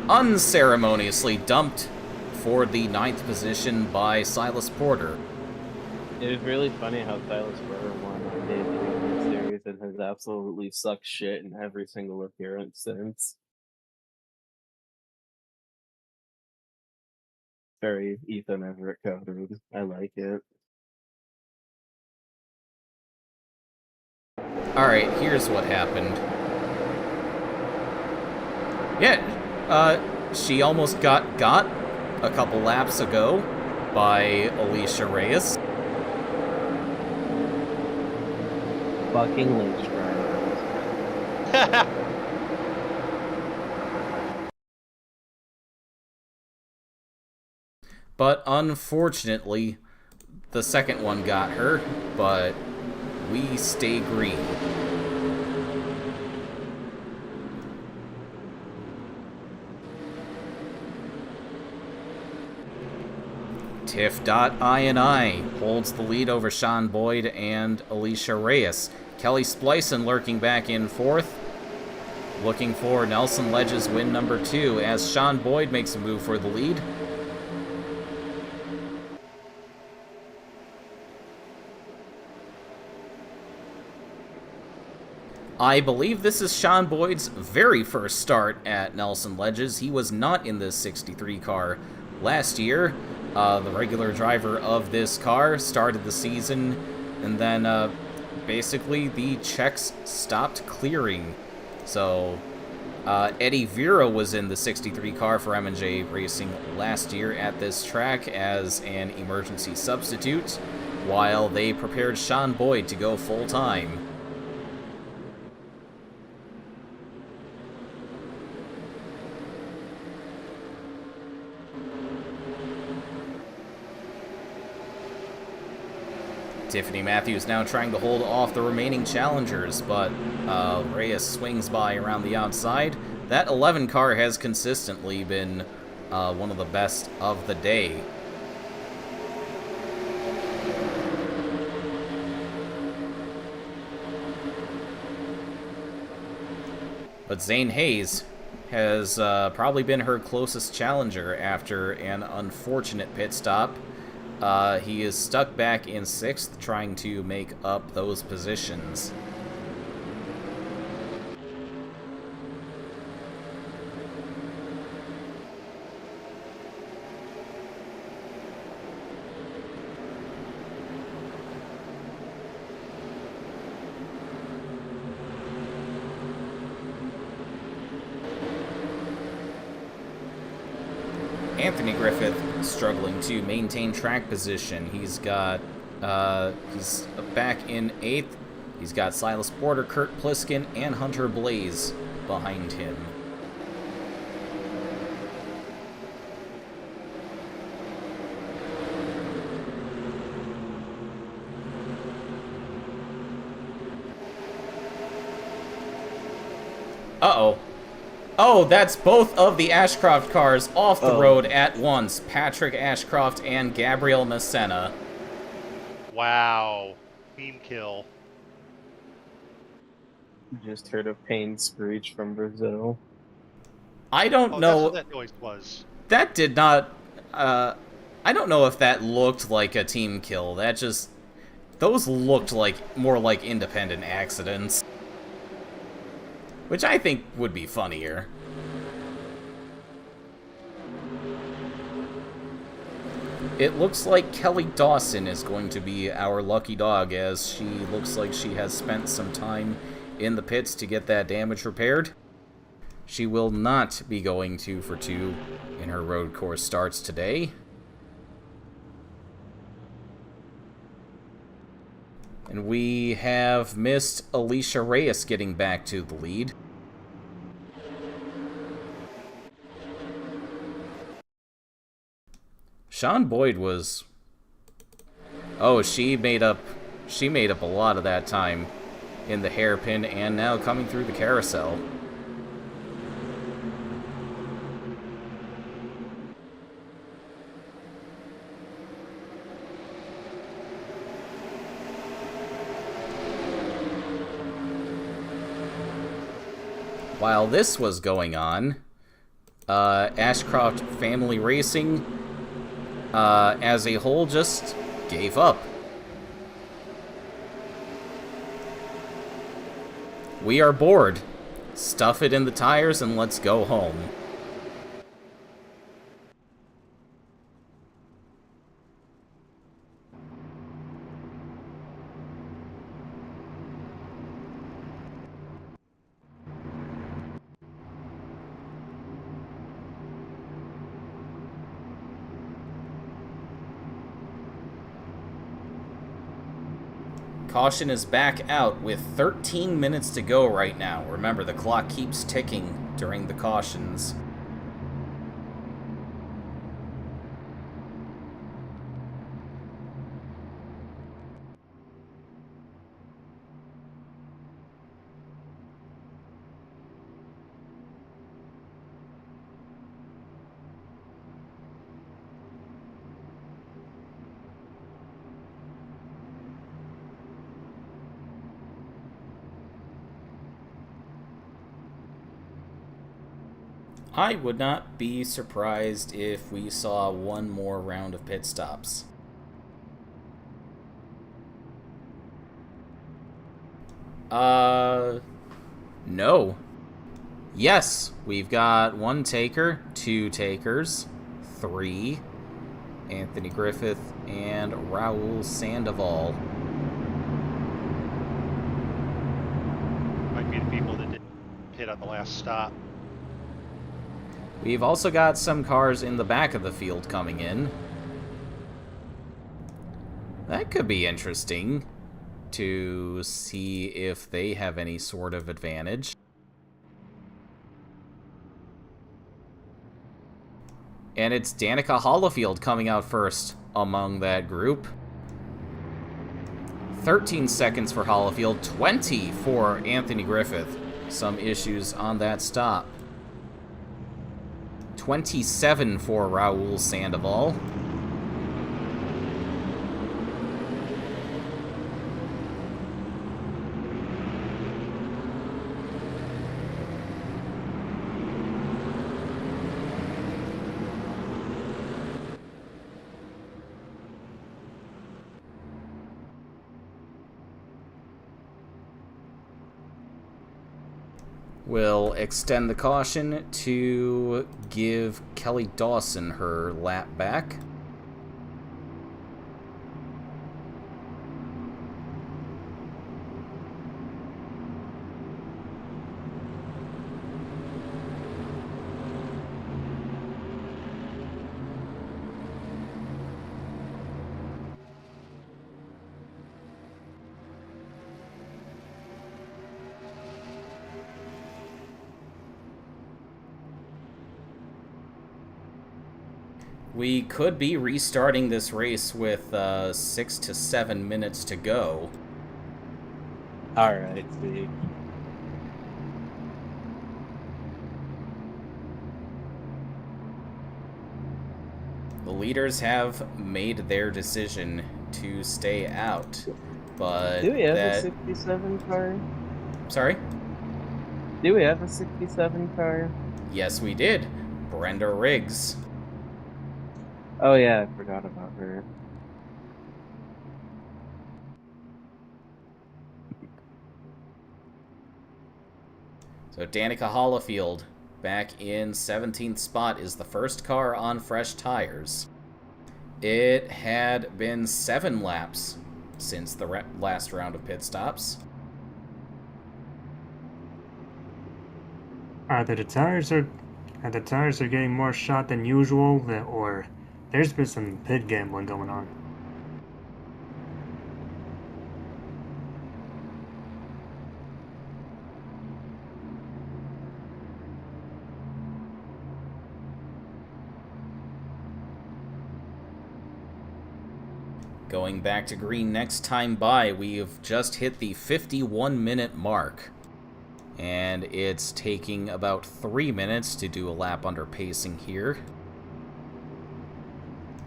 Unceremoniously dumped for the 9th position by Silas Porter. It was really funny how Silas Porter won on day 3 of the series and has absolutely sucked shit in every single appearance since. Very Ethan Everett coded. I like it. Alright, here's what happened. Yeah, she almost got a couple laps ago by Alicia Reyes. Fucking lynch drivers. But unfortunately, the second one got her, but we stay green. Tiff.I&I holds the lead over Sean Boyd and Alicia Reyes. Kelly Splicen lurking back in 4th. Looking for Nelson Ledge's win number 2 as Sean Boyd makes a move for the lead. I believe this is Sean Boyd's very first start at Nelson Ledges. He was not in this 63 car last year. The regular driver of this car started the season, and then basically the checks stopped clearing. So Eddie Vera was in the 63 car for M&J Racing last year at this track as an emergency substitute, while they prepared Sean Boyd to go full-time. Tiffany Matthews now trying to hold off the remaining challengers, but Reyes swings by around the outside. That 11 car has consistently been one of the best of the day. But Zane Hayes has probably been her closest challenger after an unfortunate pit stop. He is stuck back in 6th, trying to make up those positions. Anthony Griffith struggling to maintain track position. He's got he's back in 8th. He's got Silas Porter, Kurt Pliskin, and Hunter Blaze behind him. Uh-oh. Oh, that's both of the Ashcroft cars off the road at once. Patrick Ashcroft and Gabriel Messena. Wow. Team kill. Just heard a pain screech from Brazil. I don't know. That's what that noise was. That did not... I don't know if that looked like a team kill. That just... Those looked like more like independent accidents. Which I think would be funnier. It looks like Kelly Dawson is going to be our lucky dog, as she looks like she has spent some time in the pits to get that damage repaired. She will not be going 2 for 2 in her road course starts today. And we have missed Alicia Reyes getting back to the lead. Sean Boyd was... Oh, she made up a lot of that time in the hairpin and now coming through the carousel. While this was going on, Ashcroft Family Racing, as a whole, just gave up. We are bored. Stuff it in the tires and let's go home. Caution is back out with 13 minutes to go right now. Remember, the clock keeps ticking during the cautions. I would not be surprised if we saw one more round of pit stops. No. Yes, we've got 1 taker, 2 takers, 3, Anthony Griffith and Raul Sandoval. Might be the people that didn't hit on the last stop. We've also got some cars in the back of the field coming in. That could be interesting to see if they have any sort of advantage. And it's Danica Hollifield coming out first among that group. 13 seconds for Hollifield, 20 for Anthony Griffith. Some issues on that stop. 27 for Raul Sandoval. We'll extend the caution to give Kelly Dawson her lap back. We could be restarting this race with 6 to 7 minutes to go. Alright, see. The leaders have made their decision to stay out, but do we have a 67 car? Sorry? Do we have a 67 car? Yes, we did. Brenda Riggs. Oh yeah, I forgot about her. So Danica Hollifield, back in 17th spot, is the first car on fresh tires. It had been 7 laps since the last round of pit stops. Either the tires are getting more shot than usual, or there's been some pit gambling going on. Going back to green next time by, we've just hit the 51-minute mark. And it's taking about 3 minutes to do a lap under pacing here.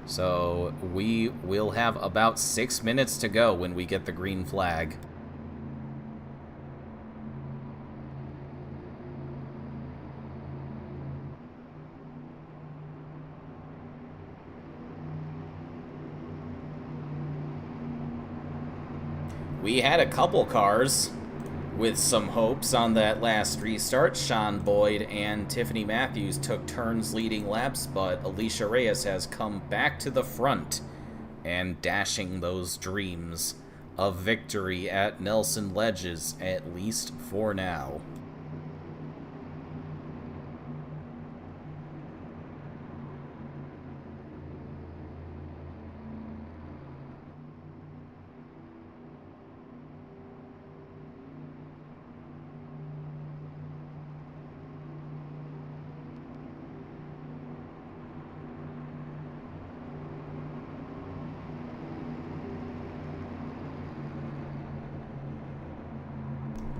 So we will have about 6 minutes to go when we get the green flag. We had a couple cars with some hopes on that last restart. Sean Boyd and Tiffany Matthews took turns leading laps, but Alicia Reyes has come back to the front and dashing those dreams of victory at Nelson Ledges, at least for now.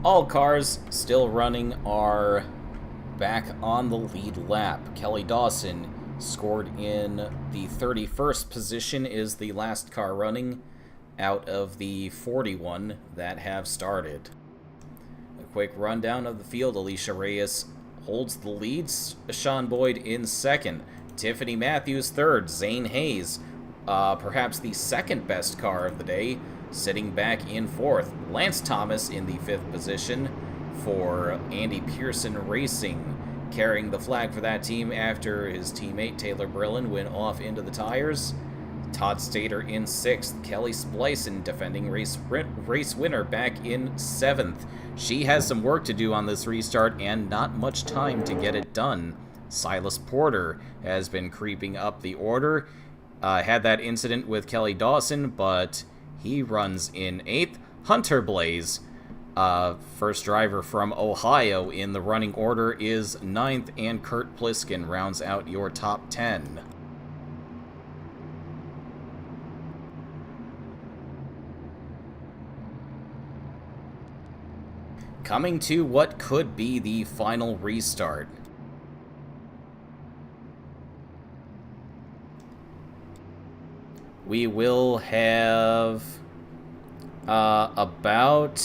All cars still running are back on the lead lap. Kelly Dawson scored in the 31st position, is the last car running out of the 41 that have started. A quick rundown of the field. Alicia Reyes holds the lead. Sean Boyd in second. Tiffany Matthews third. Zane Hayes, perhaps the second best car of the day, sitting back in fourth. Lance Thomas in the 5th position for Andy Pearson Racing, carrying the flag for that team after his teammate Taylor Brillin went off into the tires. Todd Stater in 6th. Kelly Splicen, defending race winner, back in 7th. She has some work to do on this restart and not much time to get it done. Silas Porter has been creeping up the order. Had that incident with Kelly Dawson, but he runs in 8th. Hunter Blaze, first driver from Ohio in the running order, is 9th, and Kurt Pliskin rounds out your top 10. Coming to what could be the final restart. We will have about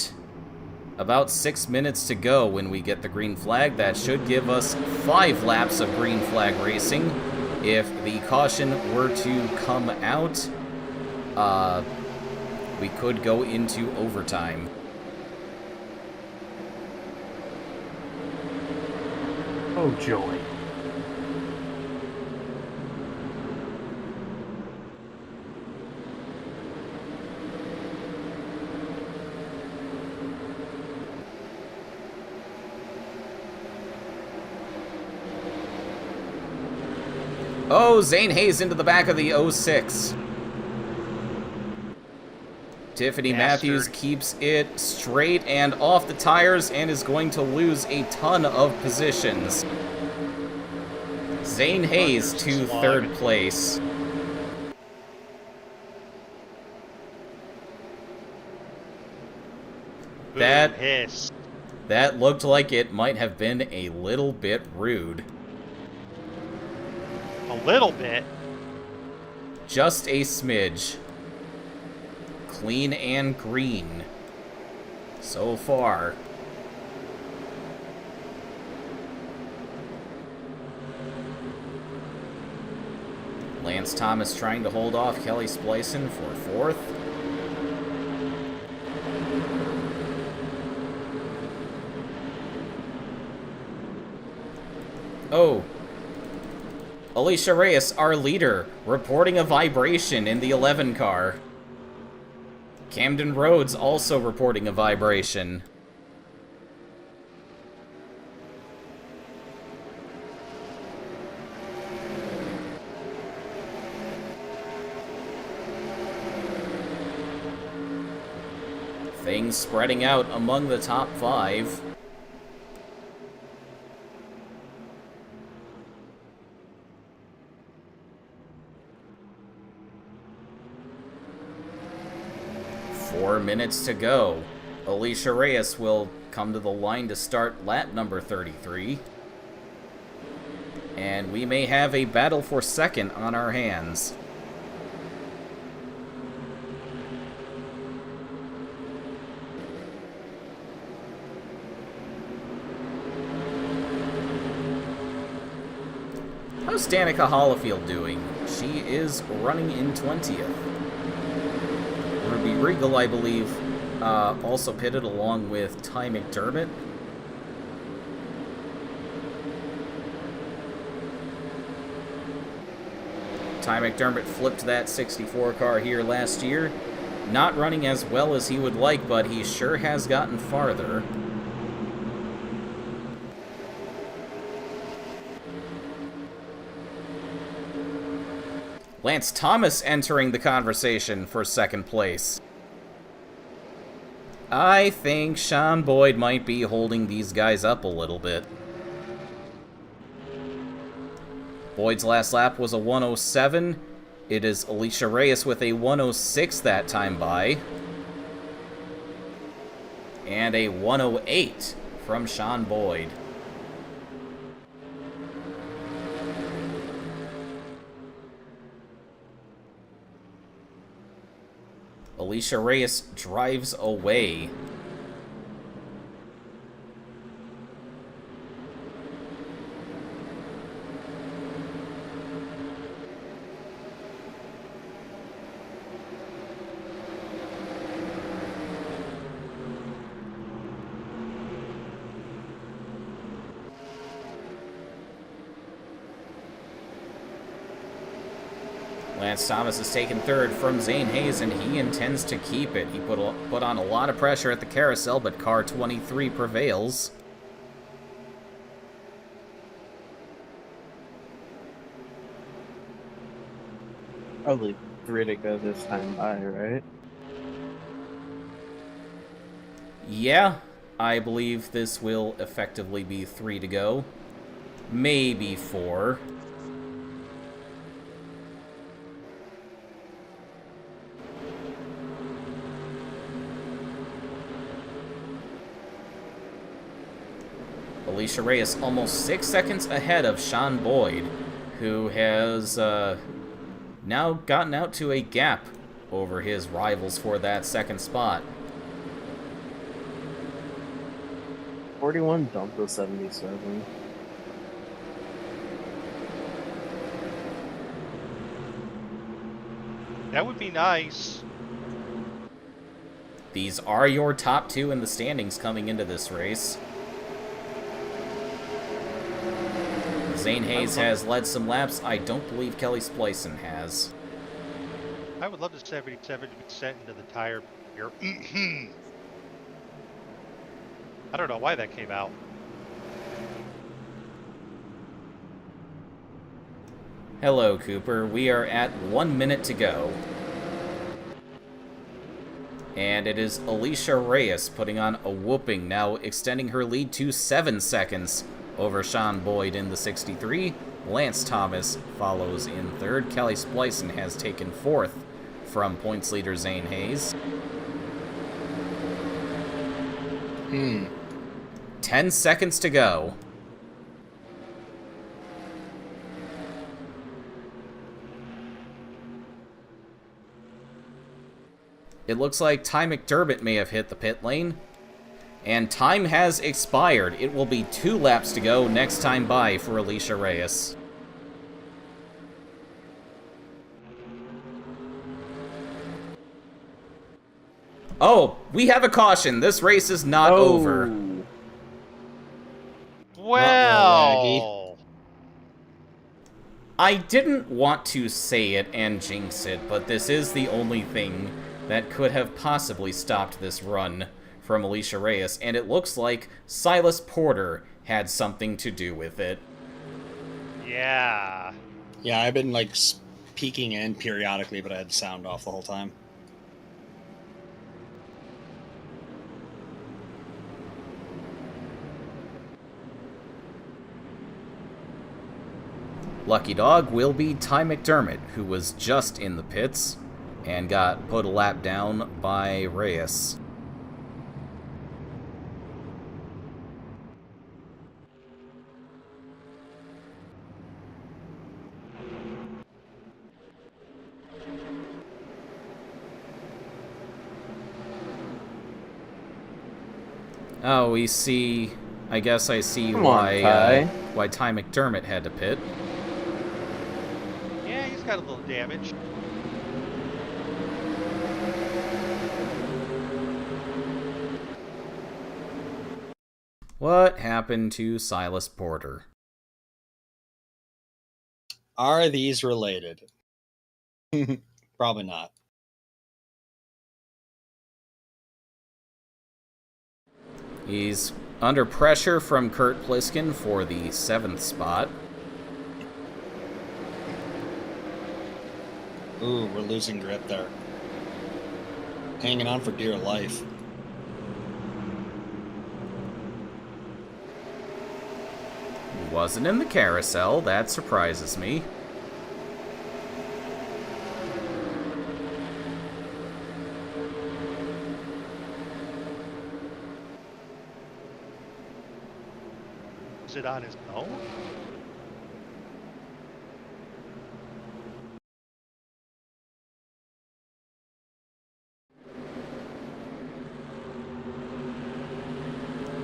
6 minutes to go when we get the green flag. That should give us 5 laps of green flag racing. If the caution were to come out, we could go into overtime. Oh, joy. Oh, Zane Hayes into the back of the 06. Tiffany Matthews keeps it straight and off the tires and is going to lose a ton of positions. Zane Hayes to 3rd place. That looked like it might have been a little bit rude. A little bit? Just a smidge. Clean and green. So far. Lance Thomas trying to hold off Kelly Splicen for fourth. Oh. Alicia Reyes, our leader, reporting a vibration in the 11 car. Camden Rhodes also reporting a vibration. Things spreading out among the top 5. Four minutes to go. Alicia Reyes will come to the line to start lap number 33. And we may have a battle for second on our hands. How's Danica Hollifield doing? She is running in 20th. Ruby Regal, I believe, also pitted along with Ty McDermott. Ty McDermott flipped that 64 car here last year. Not running as well as he would like, but he sure has gotten farther. Lance Thomas entering the conversation for second place. I think Sean Boyd might be holding these guys up a little bit. Boyd's last lap was a 107. It is Alicia Reyes with a 106 that time by. And a 108 from Sean Boyd. Alicia Reyes drives away. Lance Thomas has taken third from Zane Hayes, and he intends to keep it. He put on a lot of pressure at the carousel, but car 23 prevails. Probably 3 to go this time by, right? Yeah, I believe this will effectively be 3 to go. Maybe 4. Alicia Reyes almost 6 seconds ahead of Sean Boyd, who has now gotten out to a gap over his rivals for that second spot. 41 dumped to 77. That would be nice. These are your top 2 in the standings coming into this race. Zane Hayes has led some laps. I don't believe Kelly Splicen has. I would love to 70% into the tire here. I don't know why that came out. Hello, Cooper. We are at 1 minute to go. And it is Alicia Reyes putting on a whooping, now extending her lead to 7 seconds over Sean Boyd in the 63. Lance Thomas follows in third. Kelly Splicen has taken fourth from points leader Zane Hayes. 10 seconds to go. It looks like Ty McDermott may have hit the pit lane. And time has expired. It will be 2 laps to go next time by for Alicia Reyes. Oh, we have a caution. This race is not over. Well, I didn't want to say it and jinx it, but this is the only thing that could have possibly stopped this run from Alicia Reyes, and it looks like Silas Porter had something to do with it. yeah. Yeah, I've been, like, peeking in periodically, but I had sound off the whole time. Lucky dog will be Ty McDermott, who was just in the pits and got put a lap down by Reyes. Oh, we see... I guess I see why Ty McDermott had to pit. Yeah, he's got a little damage. What happened to Silas Porter? Are these related? Probably not. He's under pressure from Kurt Pliskin for the 7th spot. Ooh, we're losing grip there. Hanging on for dear life. He wasn't in the carousel, that surprises me. Is it on his own?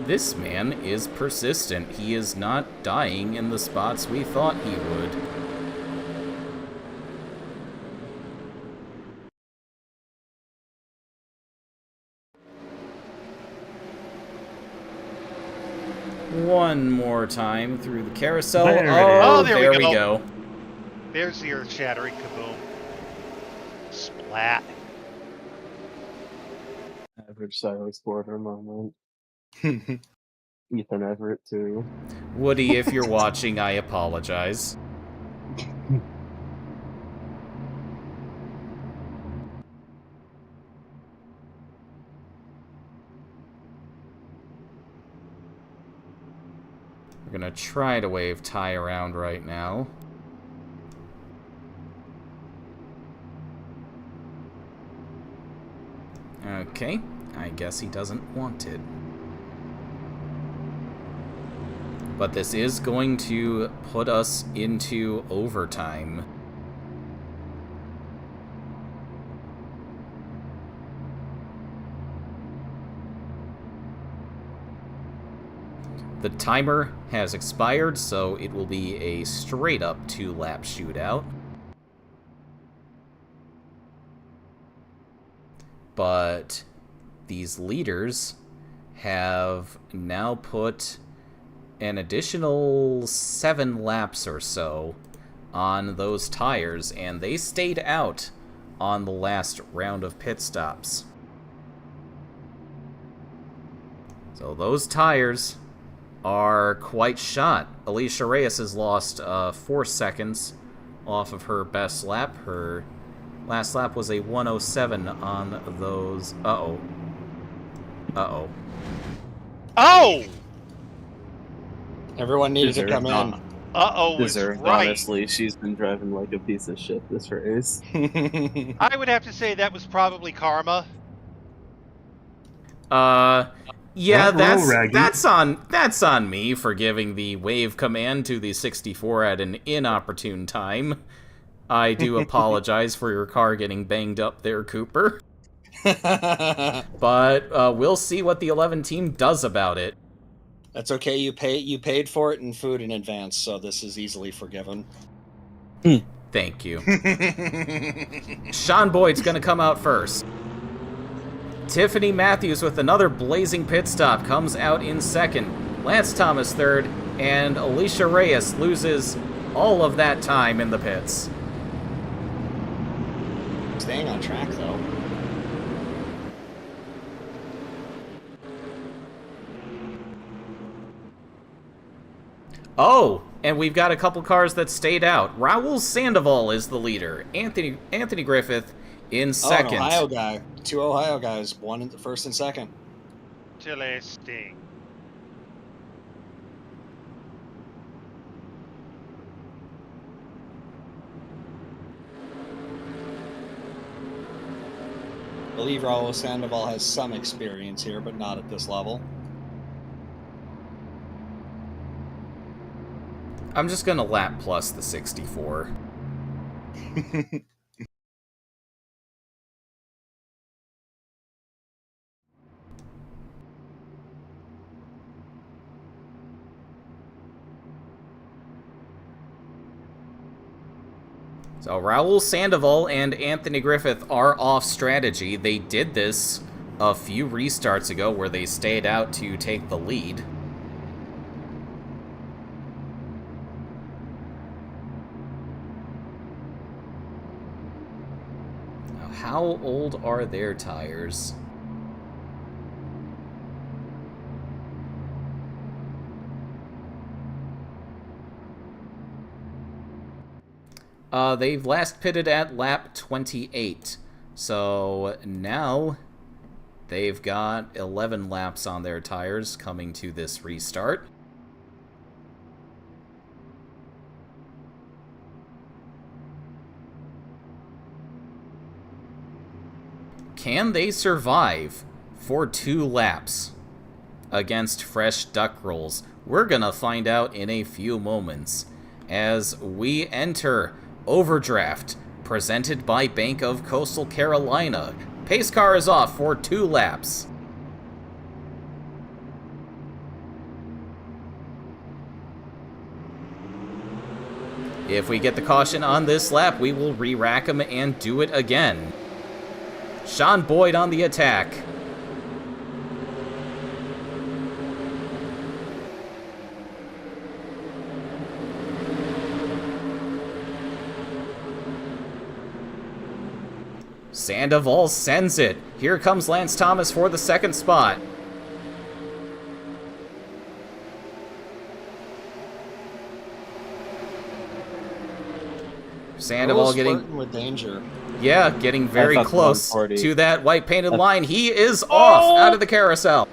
This man is persistent. He is not dying in the spots we thought he would. One more time through the carousel. There we go. There's the earth-shattering kaboom. Splat. Average Silas Porter moment. Ethan Everett, too. Woody, if you're watching, I apologize. We're gonna try to wave Ty around right now. Okay, I guess he doesn't want it. But this is going to put us into overtime. The timer has expired, so it will be a straight-up 2-lap shootout. But these leaders have now put an additional 7 laps or so on those tires, and they stayed out on the last round of pit stops. So those tires are quite shot. Alicia Reyes has lost 4 seconds off of her best lap. Her last lap was a 1:07 on those. Uh-oh. Uh-oh. Oh! Everyone needed to come in. Uh-oh was Deserved, right. honestly. She's been driving like a piece of shit this race. I would have to say that was probably karma. Yeah, that's on me for giving the wave command to the 64 at an inopportune time. I do apologize for your car getting banged up there, Cooper. But we'll see what the 11 team does about it. That's okay. You paid for it in food in advance, so this is easily forgiven. Thank you. Sean Boyd's gonna come out first. Tiffany Matthews with another blazing pit stop comes out in second. Lance Thomas third, and Alicia Reyes loses all of that time in the pits. Staying on track, though. Oh, and we've got a couple cars that stayed out. Raul Sandoval is the leader. Anthony Griffith in second. Oh, an Ohio guy. 2 Ohio guys, one in the first and second. Interesting. I believe Raul Sandoval has some experience here, but not at this level. I'm just going to lap plus the 64. So Raul Sandoval and Anthony Griffith are off strategy. They did this a few restarts ago where they stayed out to take the lead. Now, how old are their tires? They've last pitted at lap 28. So now they've got 11 laps on their tires coming to this restart. Can they survive for 2 laps against fresh duck rolls? We're gonna find out in a few moments as we enter Overdraft, presented by Bank of Coastal Carolina. Pace car is off for 2 laps. If we get the caution on this lap, we will re-rack him and do it again. Sean Boyd on the attack. Sandoval sends it. Here comes Lance Thomas for the second spot. Sandoval getting with danger. Yeah, getting very close to that white painted line. He is off out of the carousel.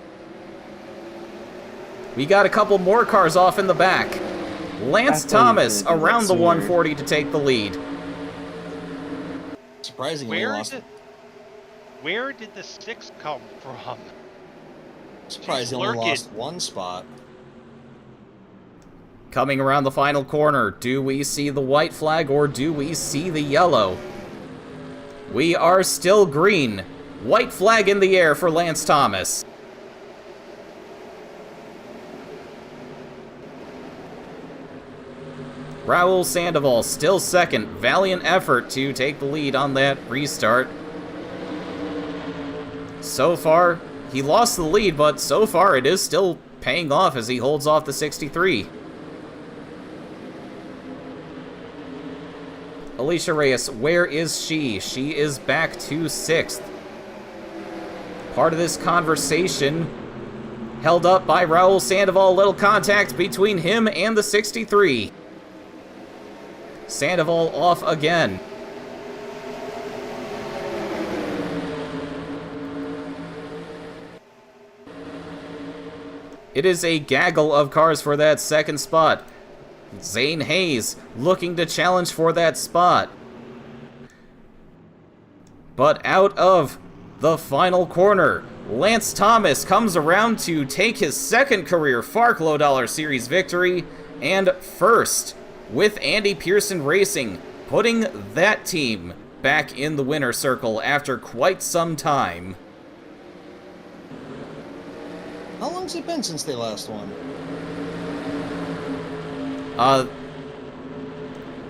We got a couple more cars off in the back. Lance Thomas around the 140 to take the lead. Surprisingly, where did the 6 come from? Surprisingly lost 1 spot. Coming around the final corner, do we see the white flag or do we see the yellow? We are still green. White flag in the air for Lance Thomas. Raul Sandoval still second. Valiant effort to take the lead on that restart. So far, he lost the lead, but so far it is still paying off as he holds off the 63. Alicia Reyes, where is she? She is back to 6th. Part of this conversation held up by Raul Sandoval. Little contact between him and the 63. Sandoval off again. It is a gaggle of cars for that second spot. Zane Hayes looking to challenge for that spot. But out of the final corner, Lance Thomas comes around to take his second career FARC Lowe Dollar Series victory, and first with Andy Pearson Racing, putting that team back in the winner's circle after quite some time. How long's it been since they last won?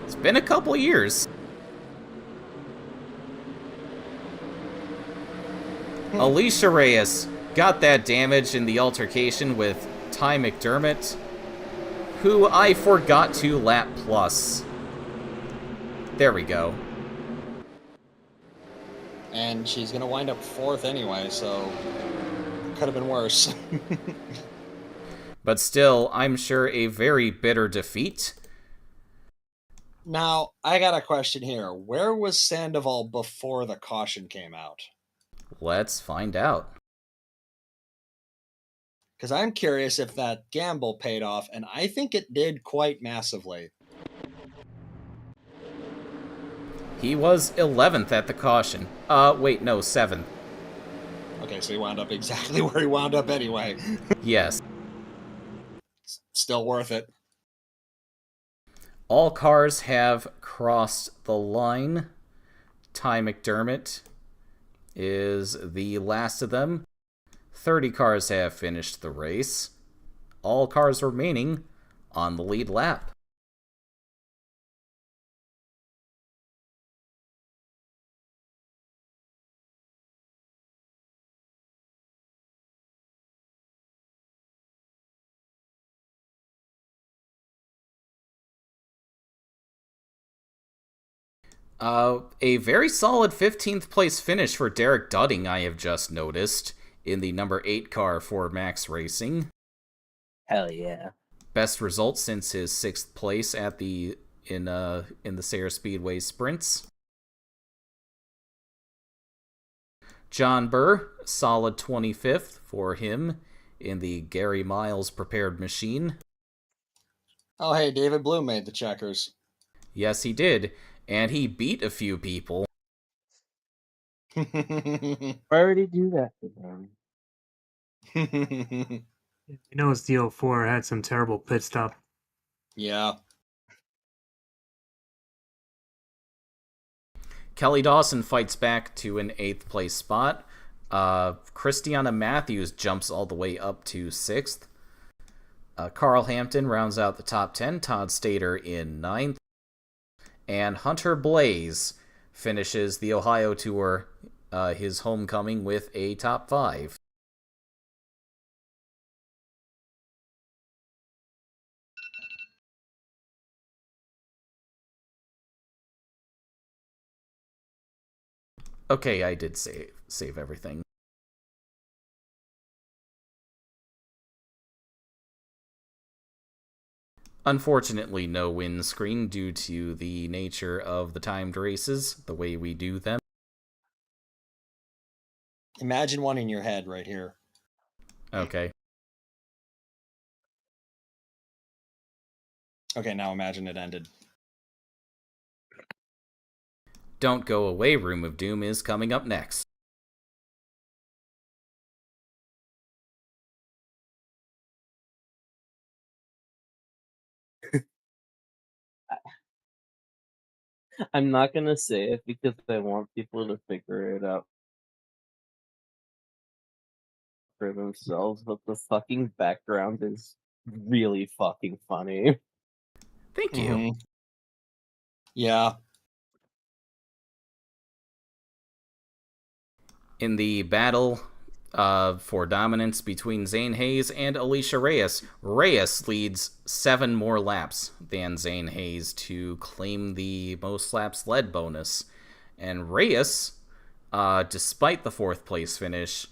It's been a couple years. Alicia Reyes got that damage in the altercation with Ty McDermott, who I forgot to lap plus. There we go. And she's going to wind up 4th anyway, so could have been worse. But still, I'm sure a very bitter defeat. Now, I got a question here. Where was Sandoval before the caution came out? Let's find out. Because I'm curious if that gamble paid off, and I think it did quite massively. He was 11th at the caution. Wait, no, 7th. Okay, so he wound up exactly where he wound up anyway. Yes. Still worth it. All cars have crossed the line. Ty McDermott is the last of them. 30 cars have finished the race. All cars remaining on the lead lap. A very solid 15th place finish for Derek Dudding, I have just noticed, in the number 8 car for Max Racing. Hell yeah. Best result since his 6th place at the in the Sayre Speedway sprints. John Burr, solid 25th for him in the Gary Miles prepared machine. Oh, hey, David Bloom made the checkers. Yes, he did. And he beat a few people. I already do that for them. You know, his DO4 had some terrible pit stop. Yeah. Kelly Dawson fights back to an 8th place spot. Christiana Matthews jumps all the way up to 6th. Carl Hampton rounds out the top 10. Todd Stater in 9th. And Hunter Blaze finishes the Ohio Tour, his homecoming, with a top 5. Okay, I did save everything. Unfortunately, no windscreen due to the nature of the timed races, the way we do them. Imagine one in your head right here. Okay. Okay, now imagine it ended. Don't Go Away, Room of Doom is coming up next. I'm not gonna say it because I want people to figure it out for themselves, but the fucking background is really fucking funny. Thank you. Yeah. In the battle for dominance between Zane Hayes and Alicia Reyes, Reyes leads 7 more laps than Zane Hayes to claim the most laps led bonus. And Reyes, despite the 4th place finish,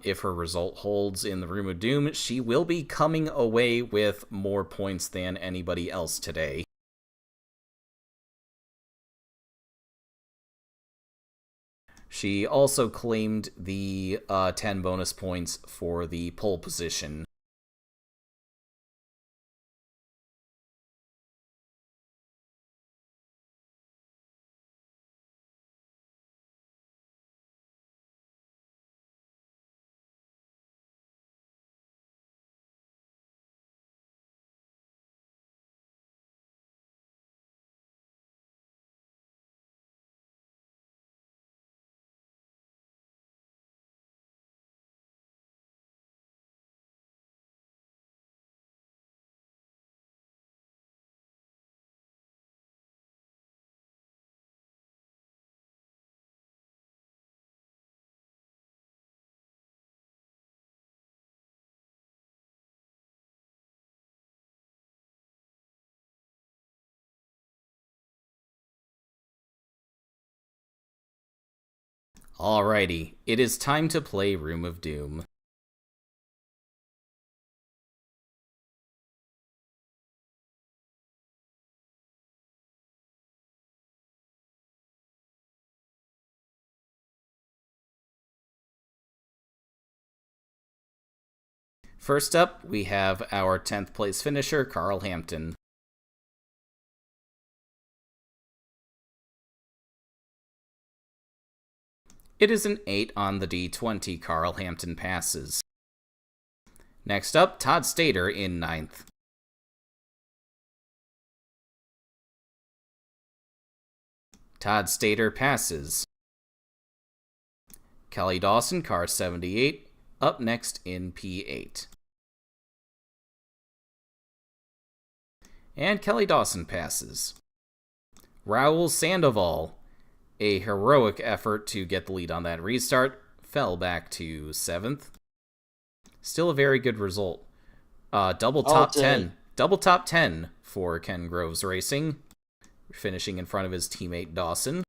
if her result holds in the Room of Doom, she will be coming away with more points than anybody else today. She also claimed the 10 bonus points for the pole position. Alrighty, it is time to play Room of Doom. First up, we have our 10th place finisher, Carl Hampton. It is an 8 on the D20. Carl Hampton passes. Next up, Todd Stater in 9th. Todd Stater passes. Kelly Dawson, car 78, up next in P8. And Kelly Dawson passes. Raul Sandoval, a heroic effort to get the lead on that restart, fell back to 7th. Still a very good result. Double top 10 for Ken Groves Racing, finishing in front of his teammate Dawson.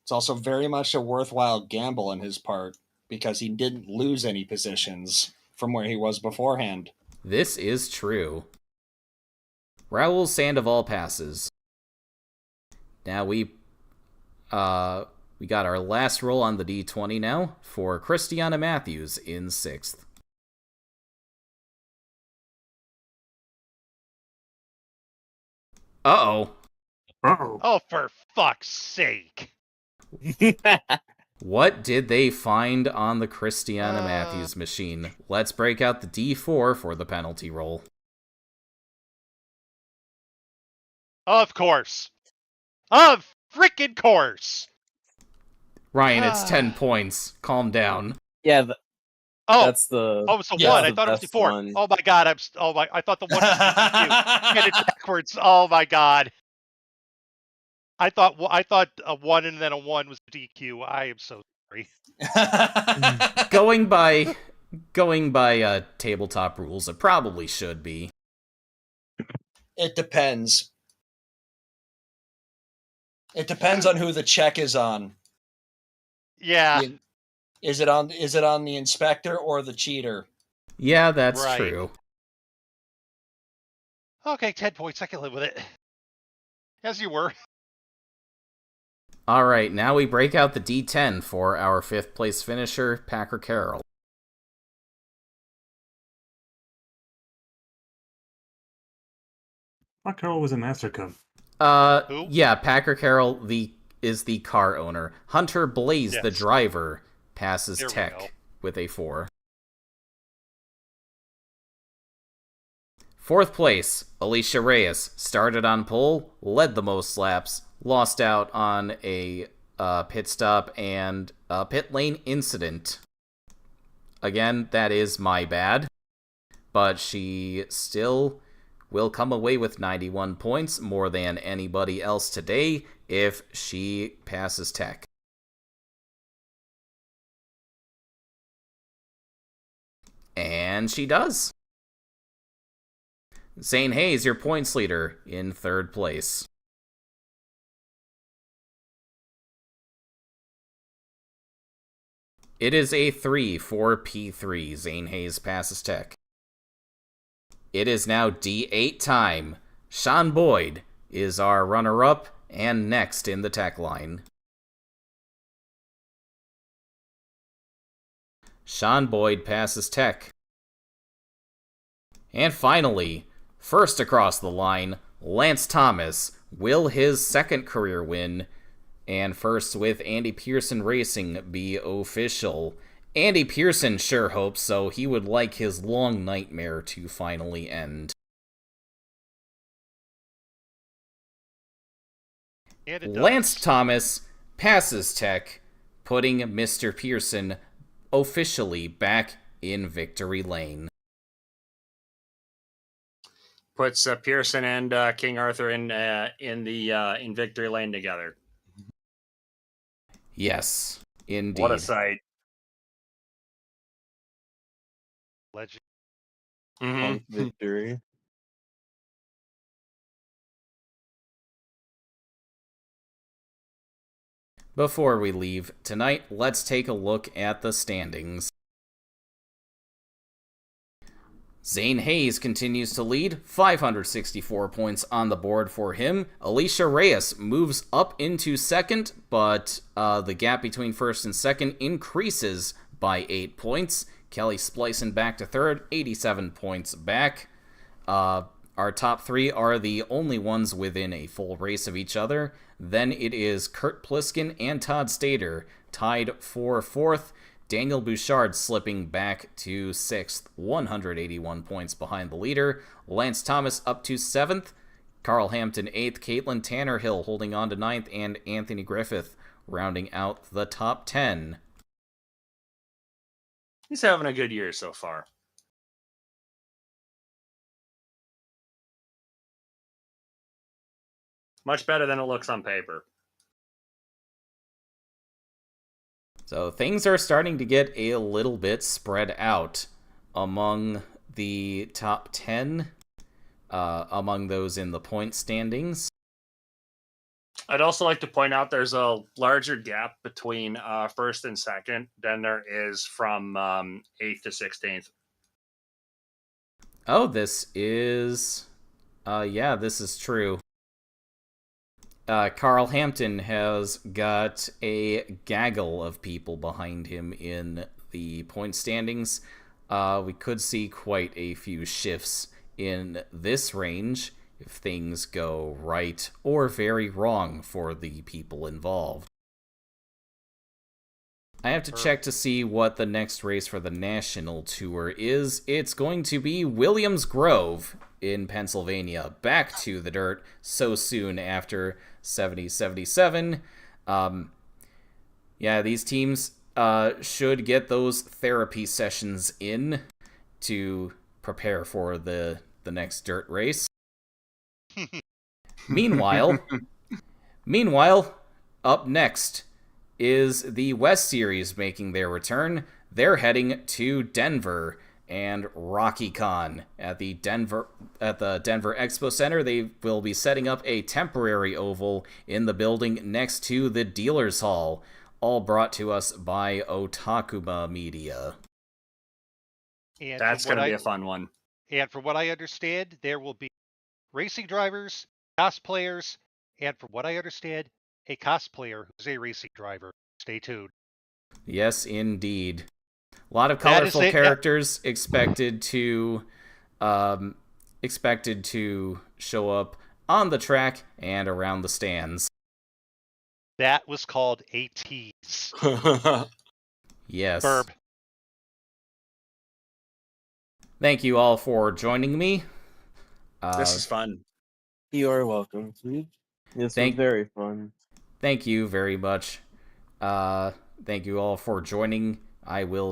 It's also very much a worthwhile gamble on his part, because he didn't lose any positions from where he was beforehand. This is true. Raul Sandoval passes. Now we got our last roll on the D20 now for Christiana Matthews in 6th. Uh-oh. Uh-oh. Oh, for fuck's sake. What did they find on the Christiana Matthews machine? Let's break out the D4 for the penalty roll. Of course. Of frickin' course. Ryan, it's 10 points. Calm down. Yeah, that's the. Oh, it's a yeah, one. I the thought it was best before. one. Oh my god! I thought the one was DQ. Get it backwards. Oh my god! I thought a one and then a one was DQ. I am so sorry. Going by tabletop rules, it probably should be. It depends. It depends on who the check is on. Yeah. Is it on the inspector or the cheater? Yeah, that's Right. true. Okay, 10 points. I can live with it. As you were. Alright, now we break out the D10 for our 5th place finisher, Packer Carroll. I thought Carol was a Master Cup. Who? Yeah, Packer Carroll is the car owner. Hunter Blaze, the Yes. driver, passes There we go. Tech with a 4. 4th place, Alicia Reyes, started on pole, led the most laps, lost out on a pit stop and a pit lane incident. Again, that is my bad, but she still will come away with 91 points, more than anybody else today, if she passes Tech. And she does. Zane Hayes, your points leader, in 3rd place. It is a 3 for P3. Zane Hayes passes Tech. It is now D8 time. Sean Boyd is our runner-up and next in the Tech line. Sean Boyd passes Tech. And finally, first across the line, Lance Thomas will his 2nd career win, and first with Andy Pearson Racing be official. Andy Pearson sure hopes so. He would like his long nightmare to finally end. And it does. Lance Thomas passes Tech, putting Mr. Pearson officially back in victory lane. Puts Pearson and King Arthur in victory lane together. Yes, indeed. What a sight! Legend. Victory. Before we leave tonight, let's take a look at the standings. Zane Hayes continues to lead, 564 points on the board for him. Alicia Reyes moves up into second, but the gap between first and second increases by 8 points. Kelly Splicin back to third, 87 points back. Our top three are the only ones within a full race of each other. Then it is Kurt Pliskin and Todd Stater tied for fourth. Daniel Bouchard slipping back to 6th, 181 points behind the leader. Lance Thomas up to 7th. Carl Hampton 8th. Caitlin Tannerhill holding on to 9th. And Anthony Griffith rounding out the top 10. He's having a good year so far. Much better than it looks on paper. So things are starting to get a little bit spread out among the top 10, among those in the point standings. I'd also like to point out there's a larger gap between first and second than there is from 8th to 16th. Oh, this is... yeah, this is true. Carl Hampton has got a gaggle of people behind him in the point standings. We could see quite a few shifts in this range if things go right or very wrong for the people involved. I have to check to see what the next race for the National Tour is. It's going to be Williams Grove in Pennsylvania. Back to the dirt so soon after 70-77. Yeah, these teams should get those therapy sessions in to prepare for the next dirt race. Meanwhile, up next is the West Series making their return. They're heading to Denver and RockyCon at the Denver Expo Center. They will be setting up a temporary oval in the building next to the Dealers Hall, all brought to us by Otakuma Media. And that's going to be a fun one. And from what I understand, there will be racing drivers, cosplayers, and from what I understand, a cosplayer who's a racing driver. Stay tuned. Yes, indeed. A lot of colorful characters expected to show up on the track and around the stands. That was called a tease. Yes. Burb. Thank you all for joining me. This is fun. You are welcome. This was very fun. Thank you very much. Thank you all for joining. I will